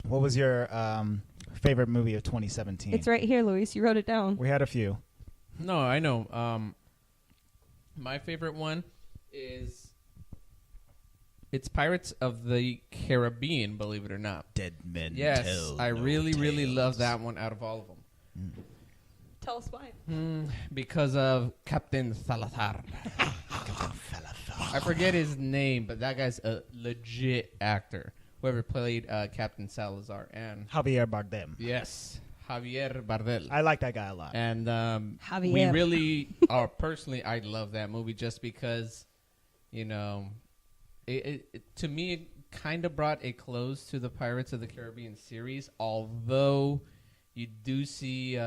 what was your favorite movie of 2017? It's right here, Luis. You wrote it down. We had a few. No, I know. My favorite one is it's Pirates of the Caribbean, believe it or not. Dead Men. Yes, Tell I No really Tales. love that one out of all of them. Tell us why. Because of Captain Salazar. I forget his name, but that guy's a legit actor. Whoever played Captain Salazar. And Javier Bardem. yes, Javier Bardem. I like that guy a lot. And Javier. we really are personally, I love that movie just because, you know, it to me, it kind of brought a close to the Pirates of the Caribbean series, although you do see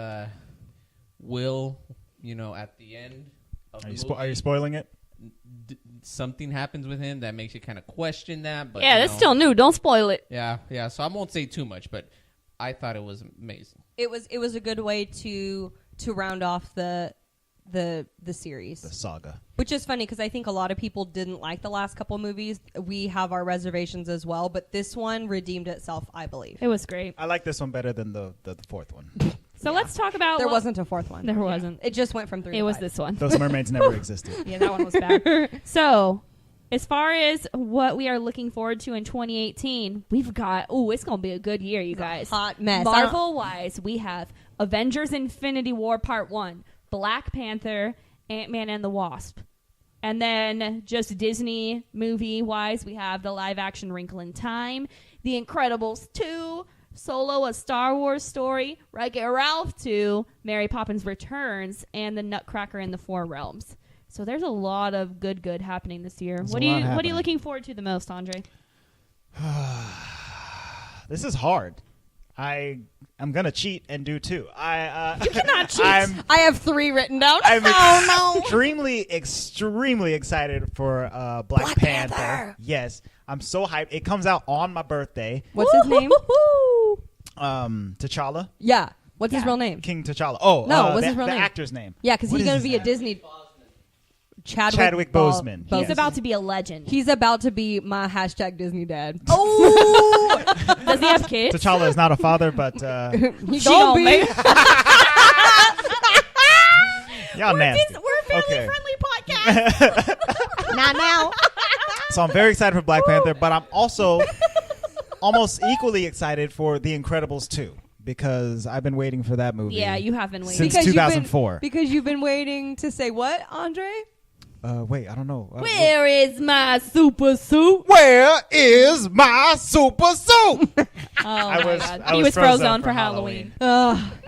Will, you know, at the end of the movie. Are you spoiling it? Something happens with him that makes you kind of question that. But, Yeah, you that's know, still new. Don't spoil it. Yeah. So I won't say too much, but I thought it was amazing. It was a good way to round off the series. The saga. Which is funny because I think a lot of people didn't like the last couple movies. We have our reservations as well, but this one redeemed itself, I believe. It was great. I like this one better than the fourth one. So let's talk about There what- wasn't a fourth one. There wasn't. It just went from 3 It to was 5. this one. Those mermaids never existed. Yeah, that one was bad. So, as far as what we are looking forward to in 2018, we've got, it's going to be a good year, you guys. Hot mess. Marvel-wise, we have Avengers Infinity War Part 1, Black Panther, Ant-Man and the Wasp. And then just Disney movie-wise, we have the live-action Wrinkle in Time, The Incredibles 2, Solo, A Star Wars Story, Wreck-It Ralph 2, Mary Poppins Returns, and The Nutcracker in the Four Realms. So there's a lot of good happening this year. There's What a are lot you happening. looking forward to the most, Andre? This is hard. I'm gonna cheat and do 2. You cannot cheat. I have 3 written down. I'm extremely excited for Black Panther. Panther. Yes, I'm so hyped. It comes out on my birthday. What's his name? T'Challa, Yeah. What's his real name? King T'Challa. Oh, No, what's the, his real the name? actor's name. Yeah, because What he's is going to his be a name? Disney. Chadwick Boseman. He's Yes. about to be a legend. He's about to be my hashtag Disney dad. Oh! Does he have kids? T'Challa is not a father, but He She gonna gonna be. make- y'all nasty. We're a Okay. family-friendly podcast. Not now. So I'm very excited for Black Panther, but I'm also almost equally excited for The Incredibles 2 because I've been waiting for that movie. Yeah, you have been waiting. Since 2004. Because you've been waiting to say what, Andre? Wait, I don't know. Where is my super suit? Where is my super suit? Oh my God. I He was frozen for Halloween.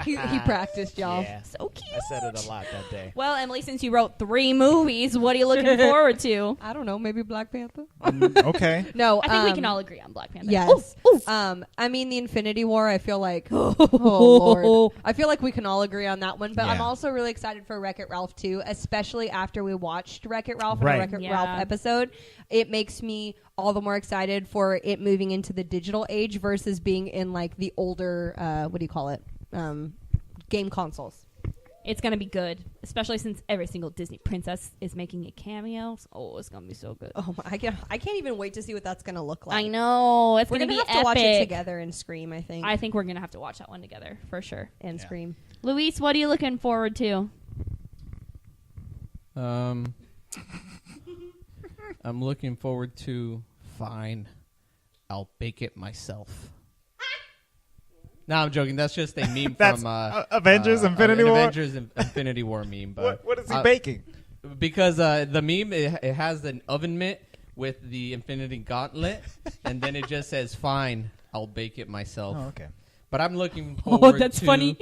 He practiced, y'all. Yeah. So cute. I said it a lot that day. Well, Emily, since you wrote 3 movies, what are you looking forward to? I don't know, maybe Black Panther. Okay. No, I think we can all agree on Black Panther. Yes. Ooh, ooh. I mean, the Infinity War, I feel like, oh Lord. I feel like we can all agree on that one, but I'm Yeah. also really excited for Wreck-It Ralph 2, especially after we watched Wreck-It Ralph in Right. a Wreck-It Yeah. Ralph episode. It makes me all the more excited for it moving into the digital age versus being in like the older, what do you call it? Game consoles. It's going to be good, especially since every single Disney princess is making a cameo. Oh, it's going to be so good. Oh my, I can't even wait to see what that's going to look like. I know. It's We're going to gonna be have to watch it epic. together and scream, I think. I think we're going to have to watch that one together for sure. And Yeah. scream. Luis, what are you looking forward to? I'm looking forward to fine. I'll bake it myself. No, I'm joking. That's just a meme That's from Avengers Infinity an War? Avengers Infinity War meme. But What is he baking? because the meme it has an oven mitt with the Infinity Gauntlet, and then it just says "Fine, I'll bake it myself." Oh, okay. But I'm looking forward. that's to, funny.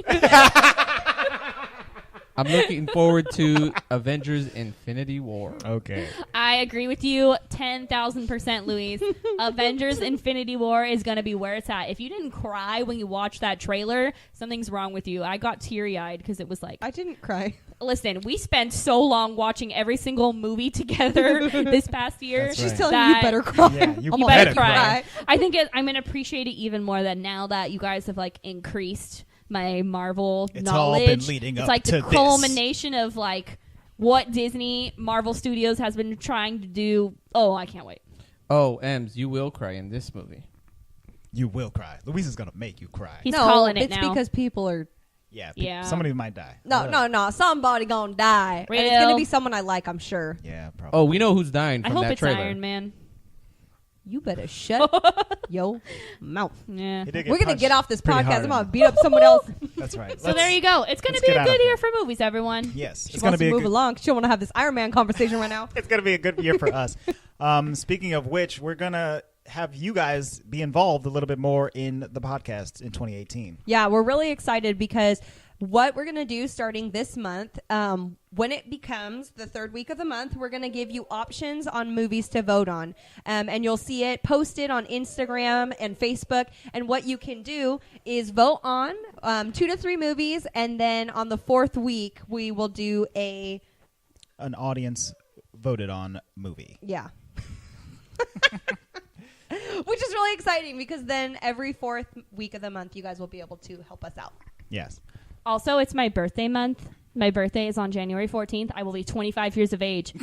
I'm looking forward to Avengers Infinity War. Okay. I agree with you 10,000%, Luis. Avengers Infinity War is going to be where it's at. If you didn't cry when you watched that trailer, something's wrong with you. I got teary-eyed because it was like, I didn't cry. listen, we spent so long watching every single movie together this past year. That's She's right. telling you, you better cry. Yeah, you You better better cry. cry. I think I'm going to appreciate it even more that now that you guys have like increased my Marvel It's all knowledge. been leading it's up like to the this. culmination of like what Disney Marvel Studios has been trying to do. Oh, I can't wait. Oh, Ems, you will cry in this movie. You will cry. Louise is going to make you cry. He's calling it it's now. because people are... Yeah. Yeah. Somebody might die. No. Somebody gonna die. And it's Real. gonna be someone I like, I'm sure. Yeah, probably. Oh, we know who's dying I from hope that it's trailer. Iron Man. You better shut your mouth. Yeah. He did get We're gonna punched get off this pretty podcast. hard I'm in gonna it. beat up someone else. That's right. So there you go. It's going to let's be get a out good of year here. for movies, everyone. Yes. She It's going to wants be to a move good, along. She don't want to have this Iron Man conversation right now. it's going to be a good year for us. Speaking of which, we're going to have you guys be involved a little bit more in the podcast in 2018. Yeah, we're really excited because what we're going to do starting this month, when it becomes the third week of the month, we're going to give you options on movies to vote on. And you'll see it posted on Instagram and Facebook. And what you can do is vote on 2 to 3 movies. And then on the 4th week, we will do an audience voted on movie. Yeah. Which is really exciting because then every 4th week of the month, you guys will be able to help us out. Yes. Also, it's my birthday month. My birthday is on January 14th. I will be 25 years of age.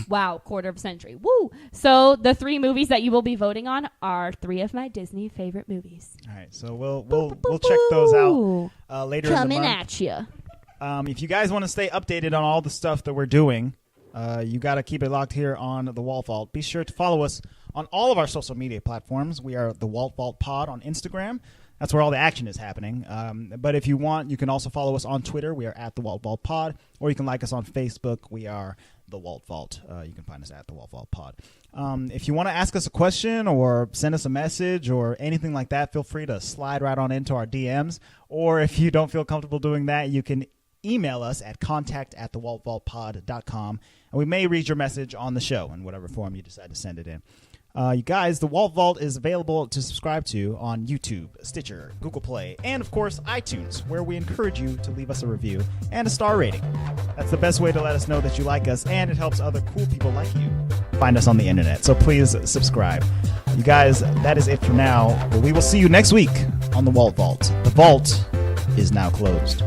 Wow, quarter of a century. Woo! So the 3 movies that you will be voting on are 3 of my Disney favorite movies. All right. So we'll check those out later Coming in the month. at you. If you guys want to stay updated on all the stuff that we're doing, you got to keep it locked here on the Walt Vault. Be sure to follow us on all of our social media platforms. We are the Walt Vault Pod on Instagram. That's where all the action is happening. But if you want, you can also follow us on Twitter. We are at the Walt Vault Pod. Or you can like us on Facebook. We are the Walt Vault. You can find us at the Walt Vault Pod. If you want to ask us a question or send us a message or anything like that, feel free to slide right on into our DMs. Or if you don't feel comfortable doing that, you can email us at contact@thewaltvaultpod.com. And we may read your message on the show in whatever form you decide to send it in. You guys, the Walt Vault is available to subscribe to on YouTube, Stitcher, Google Play, and of course iTunes, where we encourage you to leave us a review and a star rating. That's the best way to let us know that you like us, and it helps other cool people like you find us on the internet. So please subscribe. You guys, that is it for now. But we will see you next week on the Walt Vault. The vault is now closed.